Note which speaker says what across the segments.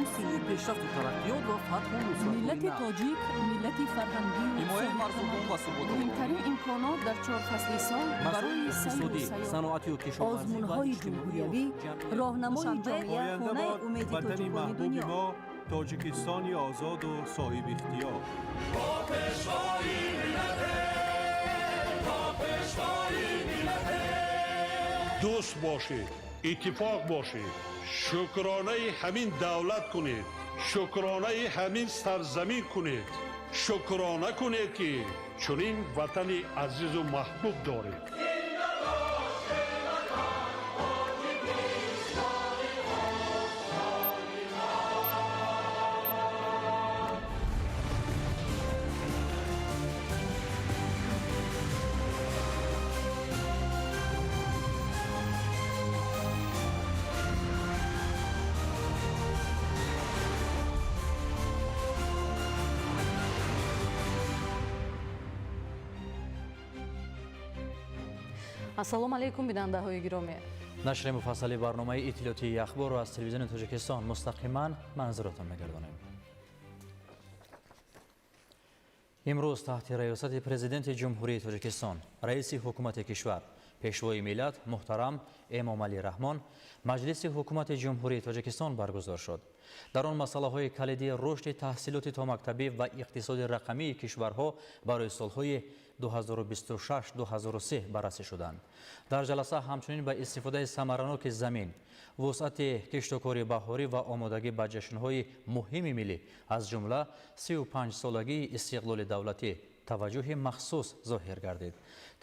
Speaker 1: سوی پیشرفت و ترقیات و فتح و نصرت
Speaker 2: ملت تاجیک ملت فرهنگی و
Speaker 1: حمایت مردم و ثبات
Speaker 2: مهمترین امکانات در 4 فصل سال برای سیر و سیاحت،
Speaker 1: صنعتی و کشاورزی
Speaker 2: آزمون‌های جمهوریابی، راهنمای جامعه خانه امید تاجیکان دنیا.
Speaker 3: ما تاجیکستانی آزاد و صاحب اختیار.
Speaker 4: دوست باشید، اتفاق باشید، شکرانه همین دولت کنید، شکرانه همین سرزمین کنید، شکرانه کنید که چنین وطن عزیز و محبوب دارید.
Speaker 5: ассалому алайкум бинандаҳои гиромӣ.
Speaker 6: нашри муфассали барномаи иттилоотии ахборро аз телевизиони тоҷикистон мустақиман манзуротон мегардонем. имрӯз таҳти раёсати президенти ҷумҳурии тоҷикистон раиси ҳукумати кишвар пешвои миллат муҳтарам эмомалӣ раҳмон маҷлиси ҳукумати ҷумҳурии тоҷикистон баргузор шуд. дар он масъалаҳои калидии рушди таҳсилоти томактабӣ ва иқтисоди рақамии кишварҳо барои солҳои 2026-2030 баррасӣ шуданд. дар ҷаласа ҳамчунин ба истифодаи самараноки замин, вусъати киштукори баҳорӣ ва омодагӣ ба ҷашнҳои муҳими миллӣ аз ҷумла 35-солагии истиқлоли давлатӣ таваҷҷӯҳи махсус зоҳир гардид.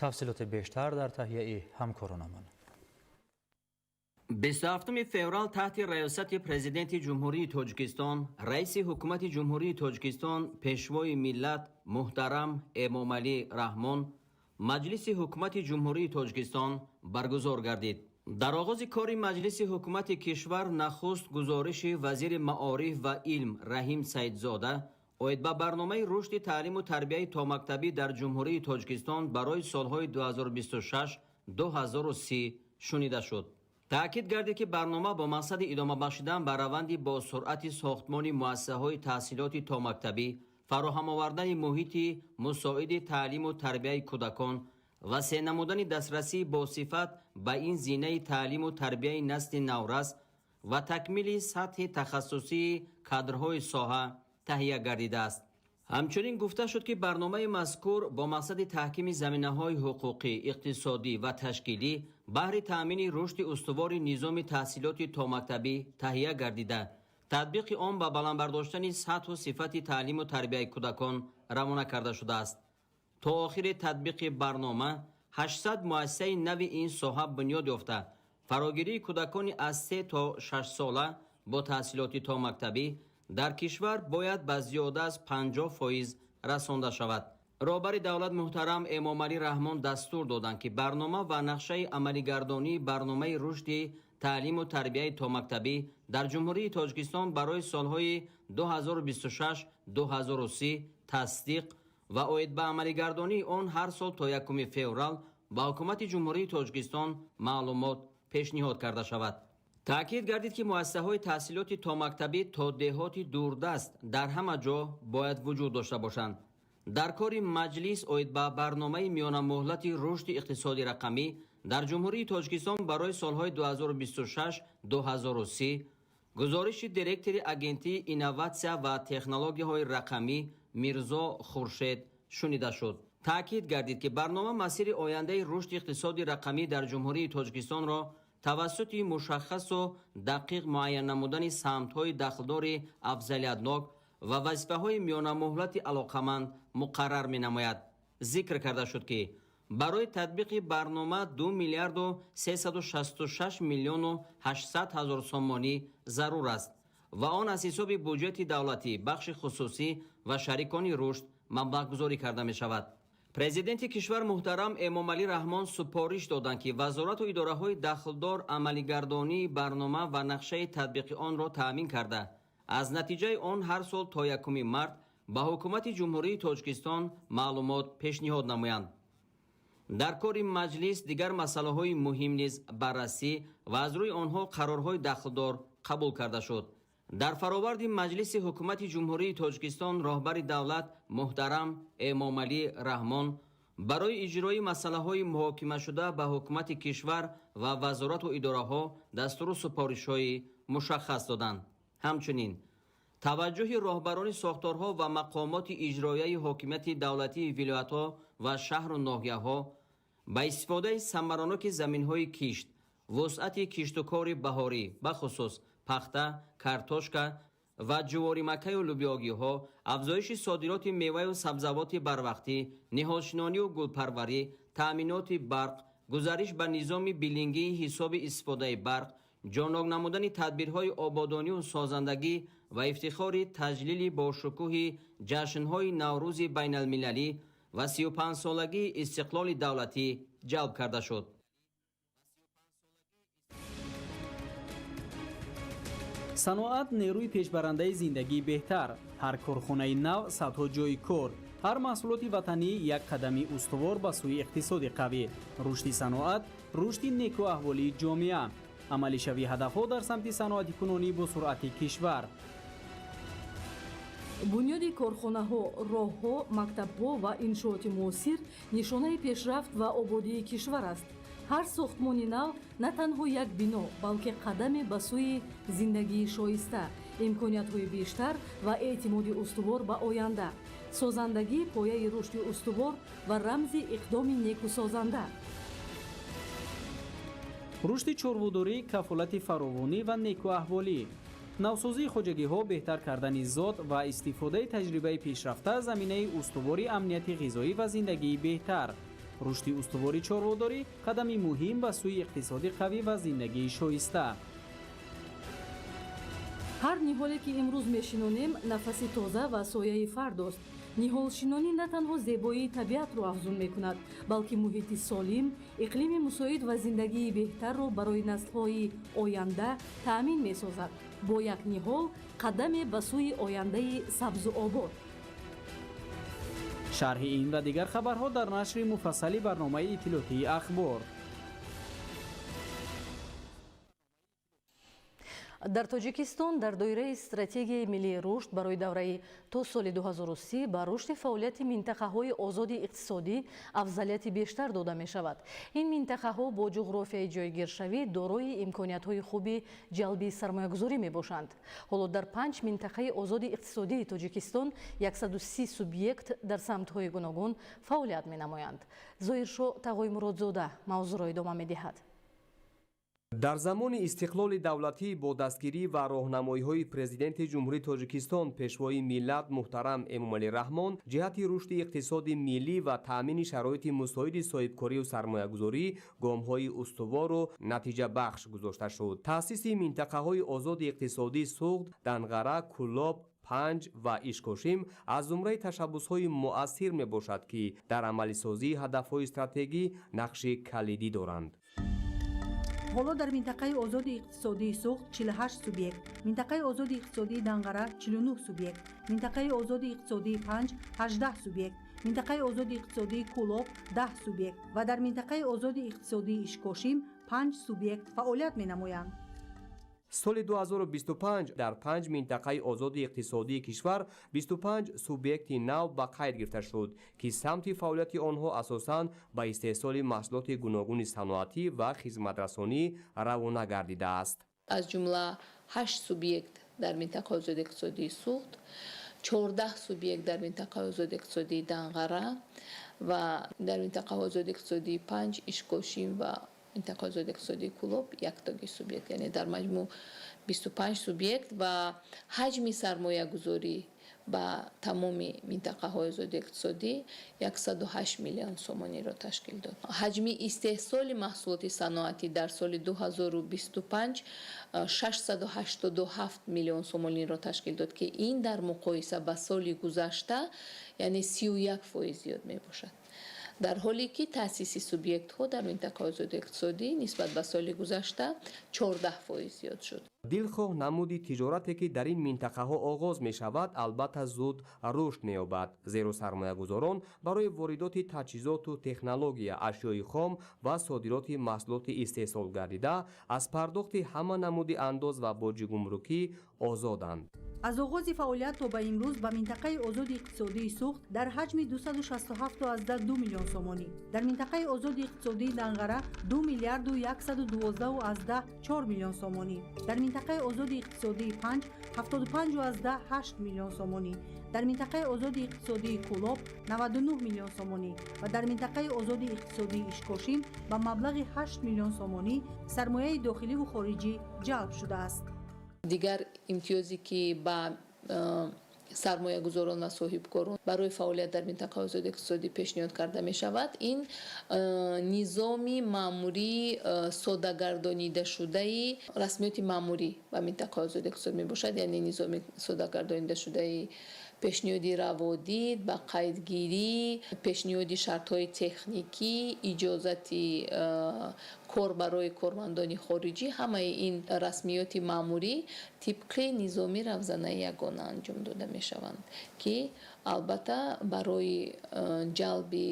Speaker 6: тафсилоти бештар дар таҳияи ҳамкоронамон.
Speaker 7: 27 феврал таҳти раёсати президенти ҷумҳурии тоҷикистон раиси ҳукумати ҷумҳурии тоҷикистон пешвои миллат муҳтарам эмомалӣ раҳмон маҷлиси ҳукумати ҷумҳурии тоҷикистон баргузор гардид. дар оғози кори маҷлиси ҳукумати кишвар нахуст гузориши вазири маориф ва илм раҳим саидзода оид ба барномаи рушди таълиму тарбияи томактабӣ дар ҷумҳурии тоҷикистон барои солҳои 2026-2030 шунида шуд. таъкид гардид ки барнома бо мақсади идома бахшидан ба раванди босуръати сохтмони муассисаҳои таҳсилоти томактабӣ, фароҳам овардани муҳити мусоиди таълиму тарбияи кӯдакон ва се намудани дастрасии босифат ба ин зинаи таълиму тарбияи насли наврас ва такмили сатҳи тахассусии кадрҳои соҳа таҳия гардидааст. ҳамчунин гуфта шуд ки барномаи мазкур бо мақсади таҳкими заминаҳои ҳуқуқӣ, иқтисодӣ ва ташкилӣ баҳри таъмини рушди устувори низоми таҳсилоти томактабӣ таҳия гардида, татбиқи он ба баландбардоштани сатҳу сифати таълиму тарбияи кӯдакон равона карда шудааст. то охири татбиқи барнома 800 муассисаи нави ин соҳа бунёд ёфта, фарогирии кӯдакони аз 3 то 6 сола бо таҳсилоти томактабӣ дар кишвар бояд ба зиёда аз 50% расонда шавад. роҳбари давлат муҳтарам эмомалӣ раҳмон дастур доданд ки барнома ва нақшаи амалигардонии барномаи рушди таълиму тарбияи томактабӣ дар ҷумҳурии тоҷикистон барои солҳои 2026-2030 тасдиқ ва оид ба амалигардонии он ҳар сол то 1 феврал ба ҳукумати ҷумҳурии тоҷикистон маълумот пешниҳод карда шавад. таъкид гардид ки муассисаҳои таҳсилоти томактабӣ то деҳоти дурдаст дар ҳама ҷо бояд вуҷуд дошта бошанд. дар кори маҷлис оид ба барномаи миёнамуҳлати рушди иқтисоди рақамӣ дар ҷумҳурии тоҷикистон барои солҳои 2026-2030 гузориши директори агентии инноватсия ва технологияҳои рақамӣ Мирзо Хуршед шунида шуд. таъкид гардид ки барнома масири ояндаи рушди иқтисоди рақамӣ дар ҷумҳурии тоҷикистонро тавассути мушаххасу дақиқ муайян намудани самтҳои дахлдори афзалиятнок ва вазифаҳои миёнамуҳлати алоқаманд муқаррар менамояд. зикр карда шуд ки барои татбиқи барнома 2 миллиарду 366 миллиону 800 ҳазор сомонӣ зарур аст ва он аз ҳисоби буҷети давлатӣ, бахши хусусӣ ва шарикони рушд маблағгузорӣ карда мешавад. президенти кишвар муҳтарам эмомалӣ раҳмон супориш доданд ки вазорату идораҳои дахлдор амалигардонии барнома ва нақшаи татбиқи онро таъмин карда, аз натиҷаи он ҳар сол то 1 март ба ҳукумати ҷумҳурии тоҷикистон маълумот пешниҳод намоянд. дар кори маҷлис дигар масъалаҳои муҳим низ баррасӣ ва аз рӯи онҳо қарорҳои дахлдор қабул карда шуд. дар фароварди маҷлиси ҳукумати ҷумҳурии тоҷикистон роҳбари давлат муҳтарам эмомалӣ раҳмон барои иҷрои масъалаҳои муҳокимашуда ба ҳукумати кишвар ва вазорату идораҳо дастуру супоришҳои мушаххас доданд. ҳамчунин таваҷҷӯҳи роҳбарони сохторҳо ва мақомоти иҷроияи ҳокимияти давлатии вилоятҳо ва шаҳру ноҳияҳо ба истифодаи самароноки заминҳои кишт, вусъати киштукори баҳорӣ бахусус пахта, картошка ва ҷуворимакаю лӯбиёгиҳо, афзоиши содироти меваю сабзавоти барвақтӣ, ниҳолшинонию гулпарварӣ, таъминоти барқ, гузариш ба низоми билингии ҳисоби истифодаи барқ, ҷонок намудани тадбирҳои ободонию созандагӣ ва ифтихори таҷлили бошукӯҳи ҷашнҳои Наврӯзи байналмилалӣ ва 35-солагии истиқлоли давлатӣ ҷалб карда шуд.
Speaker 8: саноат нерӯи пешбарандаи зиндагии беҳтар, ҳар корхонаи нав садҳо ҷойи кор, ҳар маҳсулоти ватанӣ як қадами устувор ба сӯи иқтисоди қавӣ, рушди саноат, рушди некуаҳволии ҷомеа, амалишавии ҳадафҳо дар самти саноати кунонӣ бо суръати кишвар.
Speaker 2: бунёди корхонаҳо, роҳҳо, мактабҳо ва иншооти муосир нишонаи пешрафт ва ободии кишвар аст. ҳар сохтмони нав на танҳо як бино, балки қадаме ба сӯи зиндагии шоиста, имкониятҳои бештар ва эътимоди устувор ба оянда. Созандагӣ пояи рушди устувор ва рамзи иқдоми некусозанда.
Speaker 8: рушди чорводорӣ, кафолати фаровонӣ ва некуаҳволӣ, навсозии хоҷагиҳо, беҳтар кардани зот ва истифодаи таҷрибаи пешрафта заминаи устувори амнияти ғизоӣ ва зиндагии беҳтар. рушди устувори чорводорӣ қадами муҳим ба сӯи иқтисоди қавӣ ва зиндагии шоиста.
Speaker 2: ҳар ниҳоле ки имрӯз мешинонем нафаси тоза ва сояи фардост. ниҳолшинонӣ на танҳо зебоии табиатро афзун мекунад, балки муҳити солим, иқлими мусоид ва зиндагии беҳтарро барои наслҳои оянда таъмин месозад. бо як ниҳол қадаме ба сӯи ояндаи сабзу обод.
Speaker 8: шарҳи ин ва дигар хабарҳо дар нашри муфассали барномаи иттилоотии ахбор.
Speaker 5: дар тоҷикистон дар доираи стратегияи миллии рушд барои давраи то соли 2030 ба рушди фаъолияти минтақаҳои озоди иқтисодӣ афзалияти бештар дода мешавад. ин минтақаҳо бо ҷуғрофияи ҷойгиршавӣ дорои имкониятҳои хуби ҷалби сармоягузорӣ мебошанд. ҳоло дар 5 минтақаи озоди иқтисодии тоҷикистон 130 субъект дар самтҳои гуногун фаъолият менамоянд. зоҳиршо тағоимуродзода мавзӯъро идома медиҳад.
Speaker 9: дар замони истиқлоли давлатӣ бо дастгирӣ ва роҳнамоиҳои президенти ҷумҳурии тоҷикистон пешвои миллат муҳтарам Эмомалӣ Раҳмон ҷиҳати рушди иқтисоди миллӣ ва таъмини шароити мусоиди соҳибкорию сармоягузорӣ гомҳои устувору натиҷабахш гузошта шуд. таъсиси минтақаҳои озоди иқтисодӣ Суғд, Данғара, Кӯлоб, Панҷ ва Ишкошим аз зумраи ташаббусҳои муассир мебошад ки дар амалисозии ҳадафҳои стратегӣ нақши калидӣ доранд.
Speaker 10: ҳоло дар минтақаи озоди иқтисодии Суғд 48 субъект, минтақаи озоди иқтисодии Данғара 49 субъект, минтақаи озоди иқтисодии Панҷ 18 субъект, минтақаи озоди иқтисодии Кӯлоб 10 субъект ва дар минтақаи озоди иқтисодии Ишкошим 5 субъект фаъолият менамоянд.
Speaker 9: соли 2025 дар 5 минтақаи озоди иқтисодии кишвар 25 субъекти нав ба қайд гирифта шуд ки самти фаъолияти онҳо асосан ба истеҳсоли маҳсулоти гуногуни саноатӣ ва хизматрасонӣ равона гардидааст.
Speaker 11: аз ҷумла 8 субъект дар минтақаи озоди иқтисодии Суғд, 14 субъект дар минтақаи озоди иқтисодии Данғара ва дар минтақаи озоди иқтисодии Панҷ, Ишкошим ва минтақаи озоди иқтисодии Кӯлоб яктоги субъект, яъне дар маҷмӯъ 25 субъект ва ҳаҷми сармоягузорӣ ба тамоми минтақаҳои озоди иқтисодӣ 108 миллион сомониро ташкил дод. ҳаҷми истеҳсоли маҳсулоти саноатӣ дар соли 2025 687 миллион сомониро ташкил дод ки ин дар муқоиса ба соли гузашта яъне 31% зиёд мебошад. дар ҳоле ки таъсиси субъектҳо дар минтақаи озоди иқтисодӣ нисбат ба соли гузашта 14% зиёд шуд.
Speaker 9: дилхоҳ намуди тиҷорате ки дар ин минтақаҳо оғоз мешавад албатта зуд рушд меёбад, зеро сармоягузорон барои воридоти таҷҳизоту технология, ашёи хом ва содироти маҳсулоти истеҳсолгардида аз пардохти ҳама намуди андоз ва боҷи гумрукӣ озоданд.
Speaker 10: аз оғози фаъолият то ба имрӯз ба минтақаи озоди иқтисодии суғд дар ҳаҷми 267.2 миллион сомонӣ, дар минтақаи озоди иқтисодии данғара 2 миллиарду 112.4 миллион сомонӣ, дар минтақаи озоди иқтисодии 5 75.8 миллион сомонӣ, дар минтақаи озоди иқтисодии кӯлоб 99 миллион сомонӣ ва дар минтақаи озоди иқтисодии ишкошин ба маблағи 8 миллион сомонӣ сармояи дохиливу хориҷӣ ҷалб шудааст.
Speaker 11: дигар имтиёзе ки ба сармоягузорон ва соҳибкорон барои фаъолият дар минтақаи озоди иқтисодӣ пешниҳод карда мешавад, ин низоми маъмурии содагардонидашудаи расмиёти маъмурӣ ба минтақаи озоди иқтисод мебошад, яъне низоми содагардонидашудаи пешниҳоди раводид ба қайдгирӣ, пешниҳоди шартҳои техникӣ, иҷозати кор барои кормандони хориҷӣ, ҳамаи ин расмиёти маъмурӣ тибқи низоми равзанаи ягона анҷом дода мешаванд, ки албатта барои ҷалби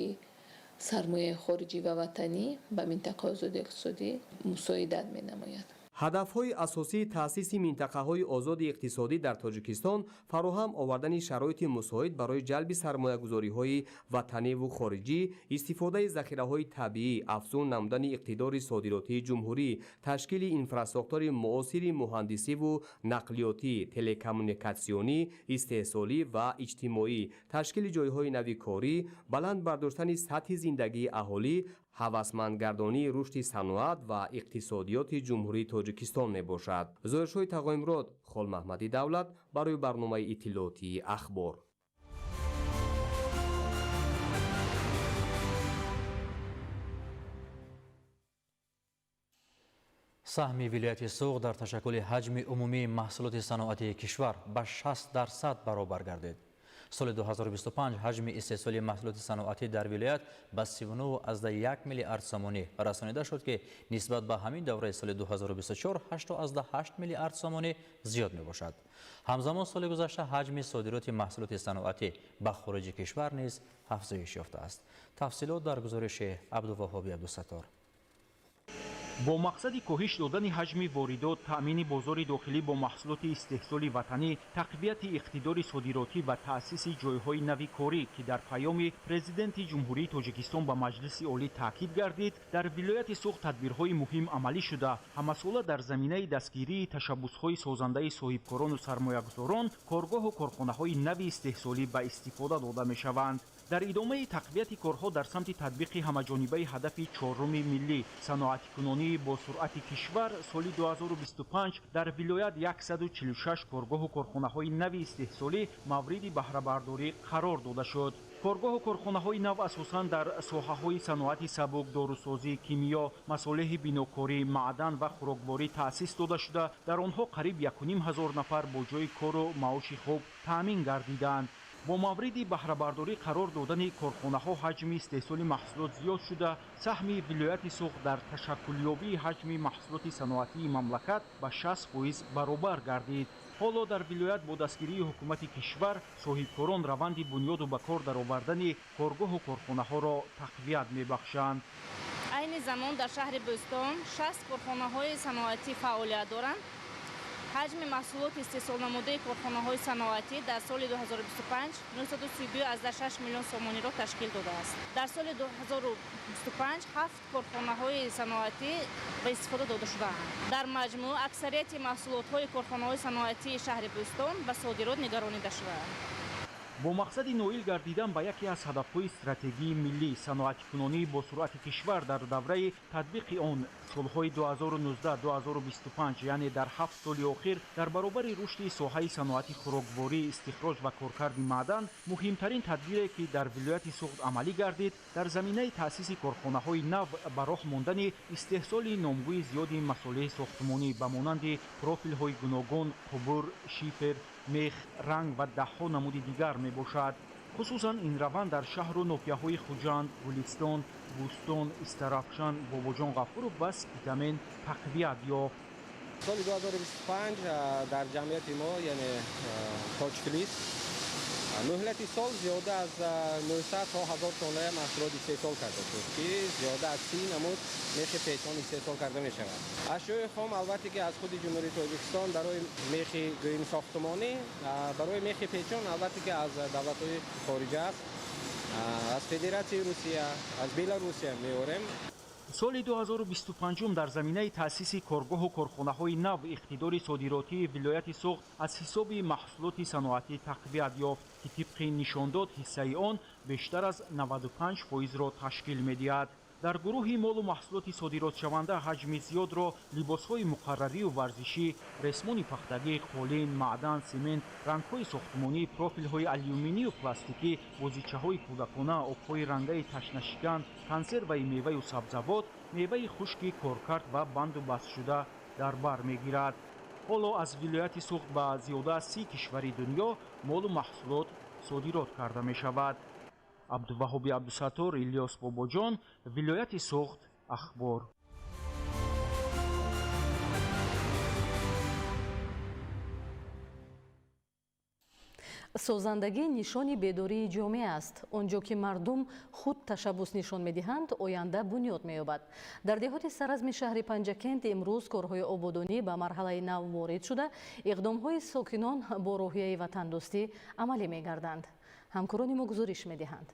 Speaker 11: сармояи хориҷӣ ва ватанӣ ба минтақаи озоди иқтисодӣ мусоидат менамояд.
Speaker 9: ҳадафҳои асосии таъсиси минтақаҳои озоди иқтисодӣ дар Тоҷикистон фароҳам овардани шароити мусоид барои ҷалби сармоягузориҳои ватаниву хориҷӣ, истифодаи захираҳои табиӣ, афзун намудани иқтидори содиротии ҷумҳурӣ, ташкили инфраструктураи муосири муҳандисиву нақлиётӣ, телекоммуникатсионӣ, истеҳсолӣ ва иҷтимоӣ, ташкили ҷойҳои нави корӣ, баланд бардоштани сатҳи зиндагии аҳолӣ, ҳавасмандгардонии рушди саноат ва иқтисодиёти ҷумҳурии Тоҷикистон мебошад. Зоиршоҳи Тағоимрод, Холмаҳмади Давлат барои барномаи иттилоотии ахбор.
Speaker 6: саҳми вилояти Суғд дар ташаккули ҳаҷми умумии маҳсулоти саноатии кишвар ба 60% баробар гардид. соли 2025 ҳаҷми истеҳсоли маҳсулоти саноатӣ дар вилоят ба 39.1 миллиард сомонӣ расонида шуд, ки нисбат ба ҳамин давраи соли 2024 8.8 миллиард сомонӣ зиёд мебошад. ҳамзамон соли гузашта ҳаҷми содироти маҳсулоти саноатӣ ба хориҷи кишвар низ афзоиш ёфтааст. тафсилот дар гузориши Абдуваҳоби Абдусаттор.
Speaker 12: бо мақсади коҳиш додани ҳаҷми воридот, таъмини бозори дохилӣ бо маҳсулоти истеҳсоли ватанӣ, тақвияти иқтидори содиротӣ ва таъсиси ҷойҳои нави корӣ, ки дар паёми президенти ҷумҳурии Тоҷикистон ба Маҷлиси олӣ таъкид гардид, дар вилояти Суғд тадбирҳои муҳим амалӣ шуда, ҳамасола дар заминаи дастгирии ташаббусҳои созандаи соҳибкорону сармоягузорон, коргоҳу корхонаҳои нави истеҳсолӣ ба истифода дода мешаванд. дар идомаи тақвияти корҳо дар самти татбиқи ҳамаҷонибаи ҳадафи чоруми миллӣ саноатикунонии босуръати кишвар, соли 2025 дар вилоят 146 коргоҳу корхонаҳои нави истеҳсолӣ мавриди баҳрабардорӣ қарор дода шуд. коргоҳу корхонаҳои нав асосан дар соҳаҳои саноати сабук, дорусозӣ, кимиё, масолеҳи бинокорӣ, маъдан ва хӯрокворӣ таъсис дода шуда, дар онҳо қариб 1500 нафар бо ҷойи кору маоши хуб таъмин гардиданд. бо мавриди баҳрабардорӣ қарор додани корхонаҳо ҳаҷми истеҳсоли маҳсулот зиёд шуда, саҳми вилояти Суғд дар ташаккулёбии ҳаҷми маҳсулоти саноатии мамлакат ба 60% баробар гардид. ҳоло дар вилоят бо дастгирии ҳукумати кишвар соҳибкорон раванди бунёду ба кор даровардани коргоҳу корхонаҳоро тақвият мебахшанд.
Speaker 13: айни замон дар шаҳри Бӯстон 60 корхонаҳои саноатӣ фаъолият доранд. ҳаҷми маҳсулоти истеҳсолнамудаи корхонаҳои саноатӣ дар соли 2025 932.6 миллион сомониро ташкил додааст. дар соли 2025 7 корхонаҳои саноатӣ ба истифода дода шудаанд. дар маҷмӯъ аксарияти маҳсулотҳои корхонаҳои саноатии шаҳри Бӯстон ба содирот нигаронида шудаанд.
Speaker 12: бо мақсади ноил гардидан ба яке аз ҳадафҳои стратегии миллӣ саноатикунонии босуръати кишвар дар давраи татбиқи он солҳои 2019-2025, яъне дар 7 соли охир, дар баробари рушди соҳаи саноати хӯрокворӣ, истихроҷ ва коркарди маъдан, муҳимтарин тадбире, ки дар вилояти Суғд амалӣ гардид, дар заминаи таъсиси корхонаҳои нав ба роҳ мондани истеҳсоли номгӯи зиёди масолеҳи сохтмонӣ ба монанди профилҳои гуногун, қубур, шифер, мех, ранг ва даҳҳо намуди дигар мебошад. хусусан ин раванд дар шаҳру ноҳияҳои хуҷанд, гулистон, бӯстон, истарафшан, бобоҷон ғафуров ва спитамен тақвият ёфт.
Speaker 14: соли 2025 дар ҷамъияти мо яъне тоҷфилис муҳлати сол зиёда аз 900 то 1000 тонна маҳсулоти истеҳсол карда шуд, ки зиёда аз 30 намуд мехи печон истеҳсол карда мешавад. Ашёи хом албатте ки аз худи ҷумҳурии Тоҷикистон барои мехи гӯимсохтумонӣ, барои мехи печон албатте ки аз давлатҳои хориҷа аст, аз Федератсияи Русия, аз Беларусия меорем.
Speaker 12: соли 2025 дар заминаи таъсиси коргоҳу корхонаҳои нав иқтидори содиротии вилояти Суғд аз ҳисоби маҳсулоти саноатӣ тақвият ёфт, ки тибқи нишондод ҳиссаи он бештар аз 95%-ро ташкил медиҳад. дар гурӯҳи молу маҳсулоти содиротшаванда ҳаҷми зиёдро либосҳои муқаррарию варзишӣ, ресмони пахтагӣ, қолин, маъдан, семент, рангҳои сохтмонӣ, профилҳои алюминию пластикӣ, бозичаҳои кӯдакона, обҳои рангаи ташнашикан, консерваи меваю сабзавот, меваи хушки коркард ва банду бастшуда дар бар мегирад. ҳоло аз вилояти Суғд ба зиёда аз 30 кишвари дунё молу маҳсулот содирот карда мешавад. Абдуваҳоби Абдусаттор, Ильёс Бобоҷон, вилояти Суғд, ахбор.
Speaker 5: созандагӣ нишони бедории ҷомеа аст. Он ҷо ки мардум худ ташаббус нишон медиҳанд, оянда бунёд меёбад. дар деҳоти саразми шаҳри Панҷакент имрӯз корҳои ободонӣ ба марҳалаи нав ворид шуда, иқдомҳои сокинон бо роҳияи ватандӯстӣ амалӣ мегарданд. ҳамкорони мо гузориш медиҳанд.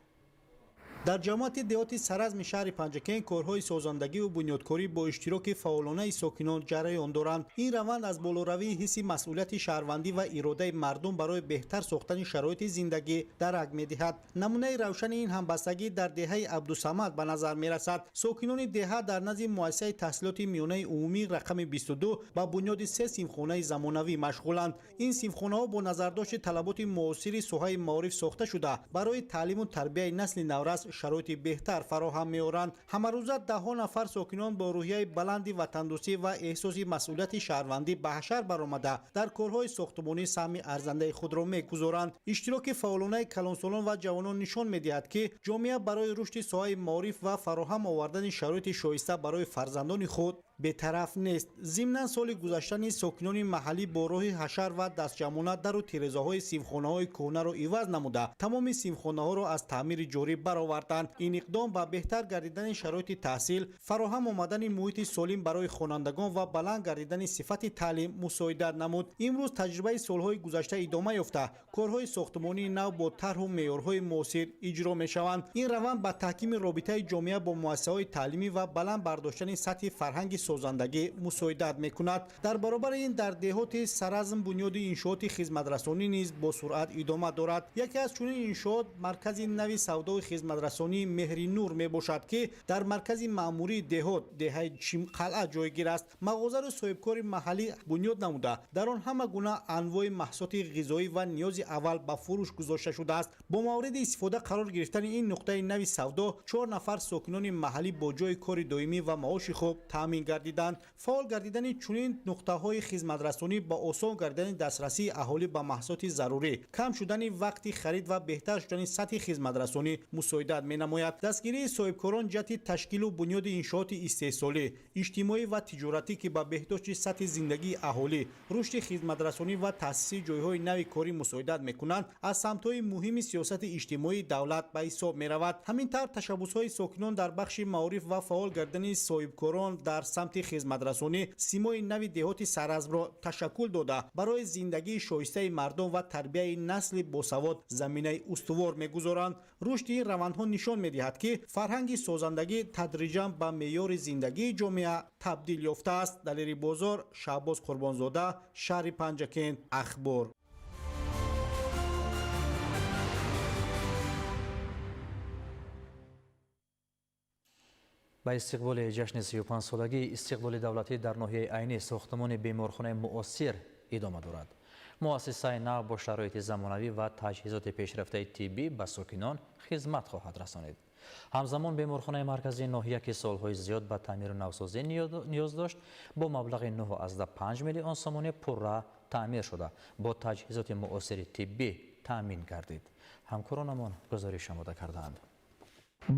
Speaker 15: дар ҷамоати деҳоти саразми шаҳри Панҷакент корҳои созандагиву бунёдкорӣ бо иштироки фаъолонаи сокинон ҷараён доранд. ин раванд аз болоравии ҳисси масъулияти шаҳрвандӣ ва иродаи мардум барои беҳтар сохтани шароити зиндагӣ дарак медиҳад. намунаи равшани ин ҳамбастагӣ дар деҳаи Абдусамад ба назар мерасад. сокинони деҳа дар назди муассисаи таҳсилоти миёнаи умумӣ рақами 22 ба бунёди 3 синфхонаи замонавӣ машғуланд. ин синфхонаҳо бо назардошти талаботи муосири соҳаи маориф сохта шуда барои таълиму тарбияи насли наврас шароити беҳтар фароҳам меоранд. ҳамарӯза даҳҳо нафар сокинон бо рӯҳияи баланди ватандӯстӣ ва эҳсоси масъулияти шаҳрвандӣ ба ҳашар баромада дар корҳои сохтмонӣ саҳми арзандаи худро мегузоранд. иштироки фаъолонаи калонсолон ва ҷавонон нишон медиҳад, ки ҷомеа барои рушди соҳаи маориф ва фароҳам овардани шароити шоиста барои фарзандони худ бетараф нест. зимнан соли гузашта низ сокинони маҳаллӣ бо роҳи ҳашар ва дастҷамона дару тирезаҳои синфхонаҳои кӯҳнаро иваз намуда, тамоми синфхонаҳоро аз таъмири ҷорӣ бароварданд. ин иқдом ба беҳтар гардидани шароити таҳсил, фароҳам омадани муҳити солим барои хонандагон ва баланд гардидани сифати таълим мусоидат намуд. имрӯз таҷрибаи солҳои гузашта идома ёфта, корҳои сохтмонии нав бо тарҳу меъёрҳои муосир иҷро мешаванд. ин раванд ба таҳкими робитаи ҷомеа бо муассисаҳои таълимӣ ва баланд бардоштани сатҳи фарҳанги созандагӣ мусоидат мекунад. дар баробари ин дар деҳоти саразм бунёди иншооти хизматрасонӣ низ бо суръат идома дорад. яке аз чунин иншоот маркази нави савдои хизматрасонии меҳри нур мебошад, ки дар маркази маъмурии деҳот деҳаи чимқалъа ҷойгир аст. мағозару соҳибкори маҳаллӣ бунёд намуда, дар он ҳама гуна анвои маҳсулоти ғизоӣ ва ниёзи аввал ба фурӯш гузошта шудааст. бо мавриди истифода қарор гирифтани ин нуқтаи нави савдо 4 нафар сокинони маҳаллӣ бо ҷои кори доимӣ ва маоши хуб таъмин гардиданд. фаъол гардидани чунин нуқтаҳои хизматрасонӣ ба осон гардидани дастрасии аҳолӣ ба маҳсулоти зарурӣ, кам шудани вақти харид ва беҳтар шудани сатҳи хизматрасонӣ мусоидат менамояд. дастгирии соҳибкорон ҷиҳати ташкилу бунёди иншооти истеҳсолӣ, иҷтимоӣ ва тиҷоратӣ, ки ба беҳдошти сатҳи зиндагии аҳолӣ, рушди хизматрасонӣ ва таъсиси ҷойҳои нави корӣ мусоидат мекунанд, аз самтҳои муҳими сиёсати иҷтимоии давлат ба ҳисоб меравад. ҳамин тавр ташаббусҳои сокинон дар бахши маориф ва фаъол гардидани соҳибкорон дар самти хизматрасонӣ симои нави деҳоти саразмро ташаккул дода барои зиндагии шоистаи мардум ва тарбияи насли босавод заминаи устувор мегузоранд. рушди ин равандҳо нишон медиҳад, ки фарҳанги созандагӣ тадриҷан ба меъёри зиндагии ҷомеа табдил ёфтааст. далери бозор, Шаҳбоз Қурбонзода, шаҳри Панҷакент, ахбор.
Speaker 6: ба истиқболи ҷашни 35-солагии истиқлоли давлатӣ дар ноҳияи айнӣ сохтмони беморхонаи муосир идома дорад. муассисаи нав бо шароити замонавӣ ва таҷҳизоти пешрафтаи тиббӣ ба сокинон хизмат хоҳад расонид. ҳамзамон беморхонаи марказии ноҳия, ки солҳои зиёд ба таъмиру навсозӣ ниёз дошт, бо маблағи 9.5 миллион сомонӣ пурра таъмир шуда бо таҷҳизоти муосири тиббӣ تأمین گردید. همکارانمان گزارش آماده کردند.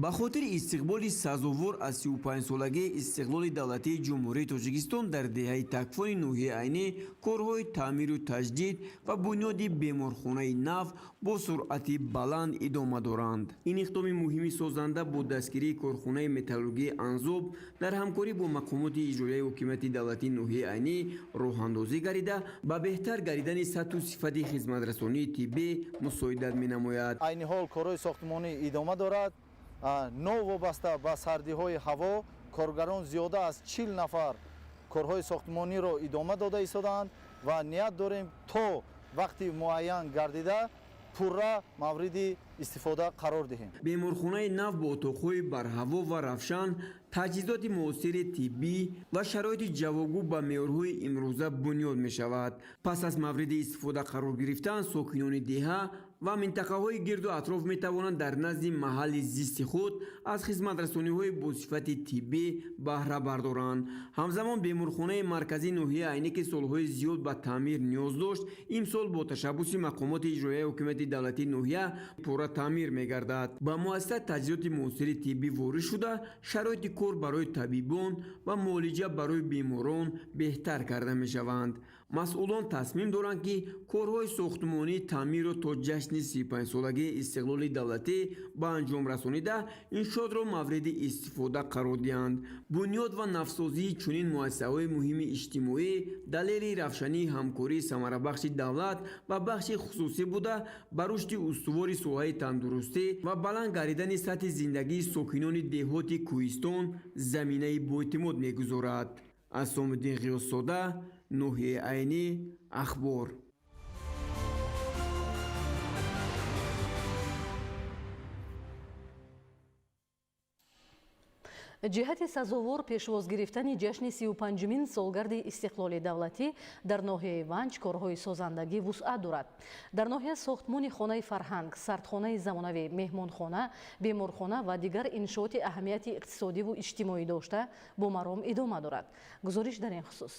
Speaker 16: ба хотири истиқболи сазовор аз 35-солагии истиқлоли давлатии ҷумҳурии тоҷикистон дар деҳаи такфони ноҳияи айнӣ корҳои таъмиру таҷдид ва бунёди беморхонаи нав бо суръати баланд идома доранд. ин иқдоми муҳими созанда бо дастгирии корхонаи металлургии анзоб дар ҳамкорӣ бо мақомоти иҷроияи ҳокимияти давлатии ноҳияи айнӣ роҳандозӣ гардида ба беҳтар гардидани сатҳу сифати хизматрасонии тиббӣ мусоидат менамояд.
Speaker 17: айни ҳол корҳои сохтмонӣ идома дорад. новобаста ба сардиҳои ҳаво коргарон зиёда аз 40 нафар корҳои сохтмониро идома дода истоданд ва ният дорем то вақти муайян гардида пурра мавриди истифода қарор диҳем.
Speaker 16: беморхонаи нав бо отоқҳои барҳаво ва равшан, таҷҳизоти муосири тиббӣ ва шароити ҷавобгӯ ба меъёрҳои имрӯза бунёд мешавад. пас аз мавриди истифода қарор гирифтан сокинони деҳа ва минтақаҳои гирду атроф метавонанд дар назди маҳалли зисти худ аз хизматрасониҳои босифати тиббӣ баҳра бардоранд. ҳамзамон беморхонаи марказии ноҳияи айнӣ ки солҳои зиёд ба таъмир ниёз дошт, имсол бо ташаббуси мақомоти иҷроияи ҳокимияти давлатии ноҳия пурра таъмир мегардад. ба муассиса таҷҳизоти муосири тиббӣ ворид шуда шароити кор барои табибон ва муолиҷа барои беморон беҳтар карда мешаванд. масъулон тасмим доранд ки корҳои сохтмонии таъмирро то ҷашни 35-солагии истиқлоли давлатӣ ба анҷом расонида иншоотро мавриди истифода қарор диҳанд. бунёд ва навсозии чунин муассисаҳои муҳими иҷтимоӣ далели равшании ҳамкории самарабахши давлат ва бахши хусусӣ буда ба рушди устувори соҳаи тандурустӣ ва баланд гардидани сатҳи зиндагии сокинони деҳоти кӯҳистон заминаи боэътимод мегузорад. асомиддин ғиёссода, ноҳияи айнӣ, ахбор.
Speaker 5: ҷиҳати сазовор пешвоз гирифтани ҷашни 35-мин солгарди истиқлоли давлатӣ дар ноҳияи Ванҷ корҳои созандагӣ вусъат дорад. дар ноҳия сохтмони хонаи фарҳанг, сардхонаи замонавӣ, меҳмонхона, беморхона ва дигар иншооти аҳамияти иқтисодиву иҷтимоӣ дошта бо маром идома дорад. гузориш дар ин хусус.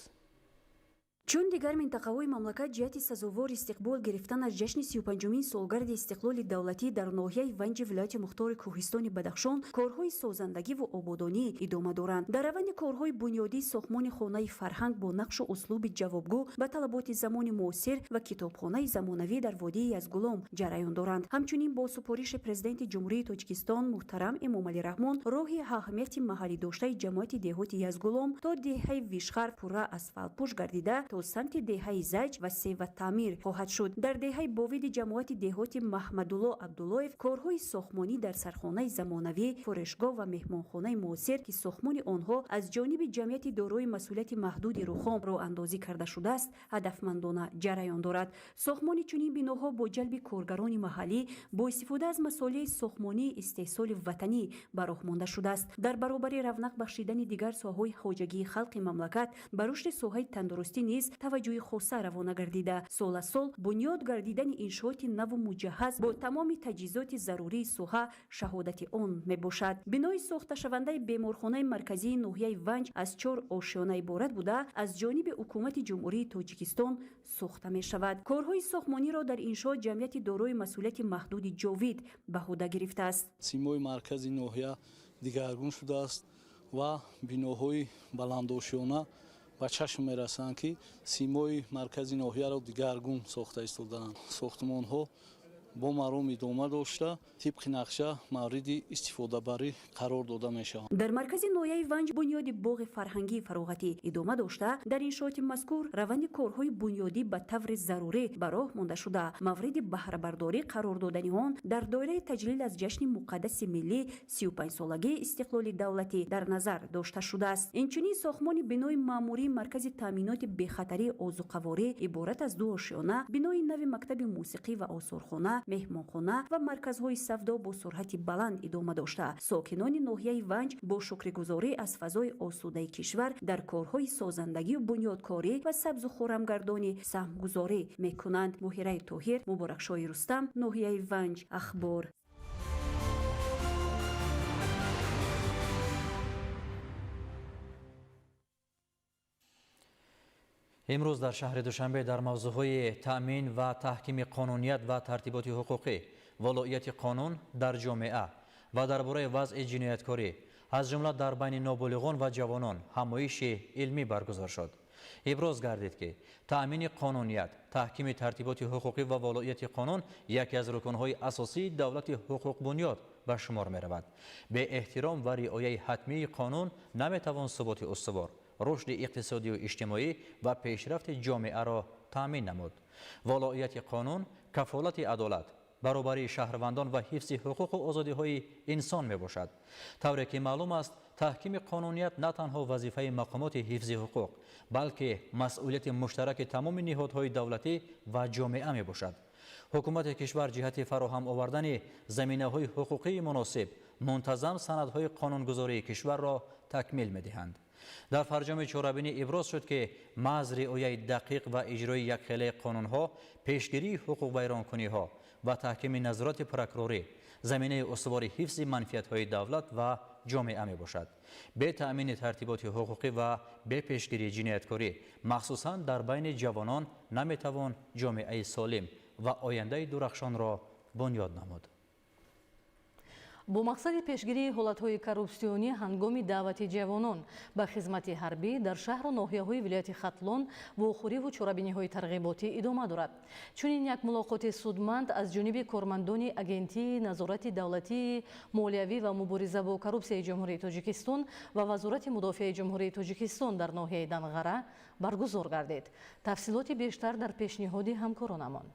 Speaker 18: чун дигар минтақаҳои мамлакат ҷиҳати сазовор истиқбол гирифтан аз ҷашни 35-мин солгарди истиқлоли давлатӣ дар ноҳияи Ванҷи вилояти мухтори Кӯҳистони Бадахшон корҳои созандагиву ободонӣ идома доранд. дар раванди корҳои бунёдӣ сохтмони хонаи фарҳанг бо нақшу услуби ҷавобгӯ ба талаботи замони муосир ва китобхонаи замонавӣ дар водии Язгулом ҷараён доранд. ҳамчунин бо супориши президенти ҷумҳурии Тоҷикистон муҳтарам Эмомалӣ Раҳмон роҳи аҳамияти маҳаллӣ доштаи ҷамоати деҳоти Язгулом то деҳаи Вишхар пурра асфалтпӯш гардида самти деҳаи Заҷ васеъ ва таъмир хоҳад шуд. дар деҳаи бовиди ҷамоати деҳоти Маҳмадулло Абдуллоев корҳои сохтмонӣ дар сархонаи замонавӣ, фурӯшгоҳ ва меҳмонхонаи муосир ки сохтмони онҳо аз ҷониби ҷамъияти дорои масъулияти маҳдуди Рухом роҳандозӣ карда шудааст, ҳадафмандона ҷараён дорад. сохтмони чунин биноҳо бо ҷалби коргарони маҳаллӣ бо истифода аз масолеҳи сохтмонии истеҳсоли ватанӣ ба роҳ монда шудааст. дар баробари равнақ бахшидани дигар соҳаҳои ҳоҷагии халқи мамлакат ба рушди соҳаи тандурустӣ низ таваҷҷӯҳи хоса равона гардида, сол аз сол бунёд гардидани иншооти наву муҷаҳҳаз бо тамоми таҷҳизоти зарурии соҳа шаҳодати он мебошад. бинои сохташавандаи беморхонаи марказии ноҳияи Ванҷ аз 4 ошёна иборат буда аз ҷониби ҳукумати ҷумҳурии Тоҷикистон сохта мешавад. корҳои сохтмониро дар иншоот ҷамъияти дорои масъулияти маҳдуди Ҷовид ба ҳуда гирифтааст.
Speaker 19: симои маркази ноҳия дигаргун шудааст ва биноҳои баландошёна ба чашм мерасанд ки симои маркази ноҳияро дигаргун сохта истодаанд. сохтмонҳо бо маром идома дошта тибқи нақша мавриди истифодабарӣ қарор дода мешаванд.
Speaker 18: дар маркази ноҳияи Ванҷ бунёди боғи фарҳангии фароғатӣ идома дошта дар иншооти мазкур раванди корҳои бунёдӣ ба таври зарурӣ ба роҳ монда шуда мавриди баҳрабардорӣ қарор додани он дар доираи таҷлил аз ҷашни муқаддаси миллӣ 35-солагии истиқлоли давлатӣ дар назар дошта шудааст. инчунин сохтмони бинои маъмурии маркази таъминоти бехатарии озуқаворӣ иборат аз 2 ошёна, бинои нави мактаби мусиқӣ ва осорхона, меҳмонхона ва марказҳои савдо бо суръати баланд идома дошта сокинони ноҳияи Ванҷ бо шукригузорӣ аз фазои осудаи кишвар дар корҳои созандагию бунёдкорӣ ва сабзу хӯрамгардонӣ саҳмгузорӣ мекунанд. Муҳираи Тоҳир, Муборакшоҳи Рустам, ноҳияи Ванҷ, ахбор.
Speaker 6: امروز در شهر دوشنبه در موضوعهای تأمین و تحکیم قانونیت و ترتیبات حقوقی، ولایت قانون در جامعه و درباره وضع جنایتکاری از جمله در بین نابالغان و جوانان همایش علمی برگزار شد. ابراز گردید که تأمین قانونیت، تحکیم ترتیبات حقوقی و ولایت قانون یکی از رکنهای اساسی دولت حقوق بنیاد به شمار می رود. به احترام و رعایت حتمی قانون نمیتوان ثبات استوار، رشد اقتصادی و اجتماعی و پیشرفت جامعه را تأمین نمود. ولایت قانون کفالت عدالت، برابری شهروندان و حفظ حقوق و آزادی‌های انسان می باشد. طوری که معلوم است تحکیم قانونیت نه تنها وظیفه مقامات حفظ حقوق بلکه مسئولیت مشترک تمام نهادهای دولتی و جامعه می باشد. حکومت کشور جهت فراهم آوردن زمینه‌های حقوقی مناسب منتظم سندهای قانونگذاری کشور را تکمیل می دهند. در فرجام چهاربینی ابراز شد که محض رعایت دقیق و اجرای یکخیله قانونها، پیشگیری حقوق ویرانکنی‌ها و تحکیم نظارت پروکوروری زمینه استوار حفظ منفعت‌های دولت و جامعه می باشد. به تأمین ترتیبات حقوقی و به پیشگیری جنایتکاری مخصوصاً در بین جوانان نمیتوان جامعه سالم و آینده درخشان را بنیاد نمود.
Speaker 5: бо мақсади пешгирии ҳолатҳои коррупсионӣ ҳангоми даъвати ҷавонон ба хизмати ҳарбӣ дар шаҳру ноҳияҳои вилояти хатлон вохӯриву чорабиниҳои тарғиботӣ идома дорад. чунин як мулоқоти судманд аз ҷониби кормандони агентии назорати давлатии молиявӣ ва мубориза бо коррупсияи ҷумҳурии тоҷикистон ва вазорати мудофиаи ҷумҳурии тоҷикистон дар ноҳияи Данғара баргузор гардид. тафсилоти бештар дар пешниҳоди ҳамкоронамон.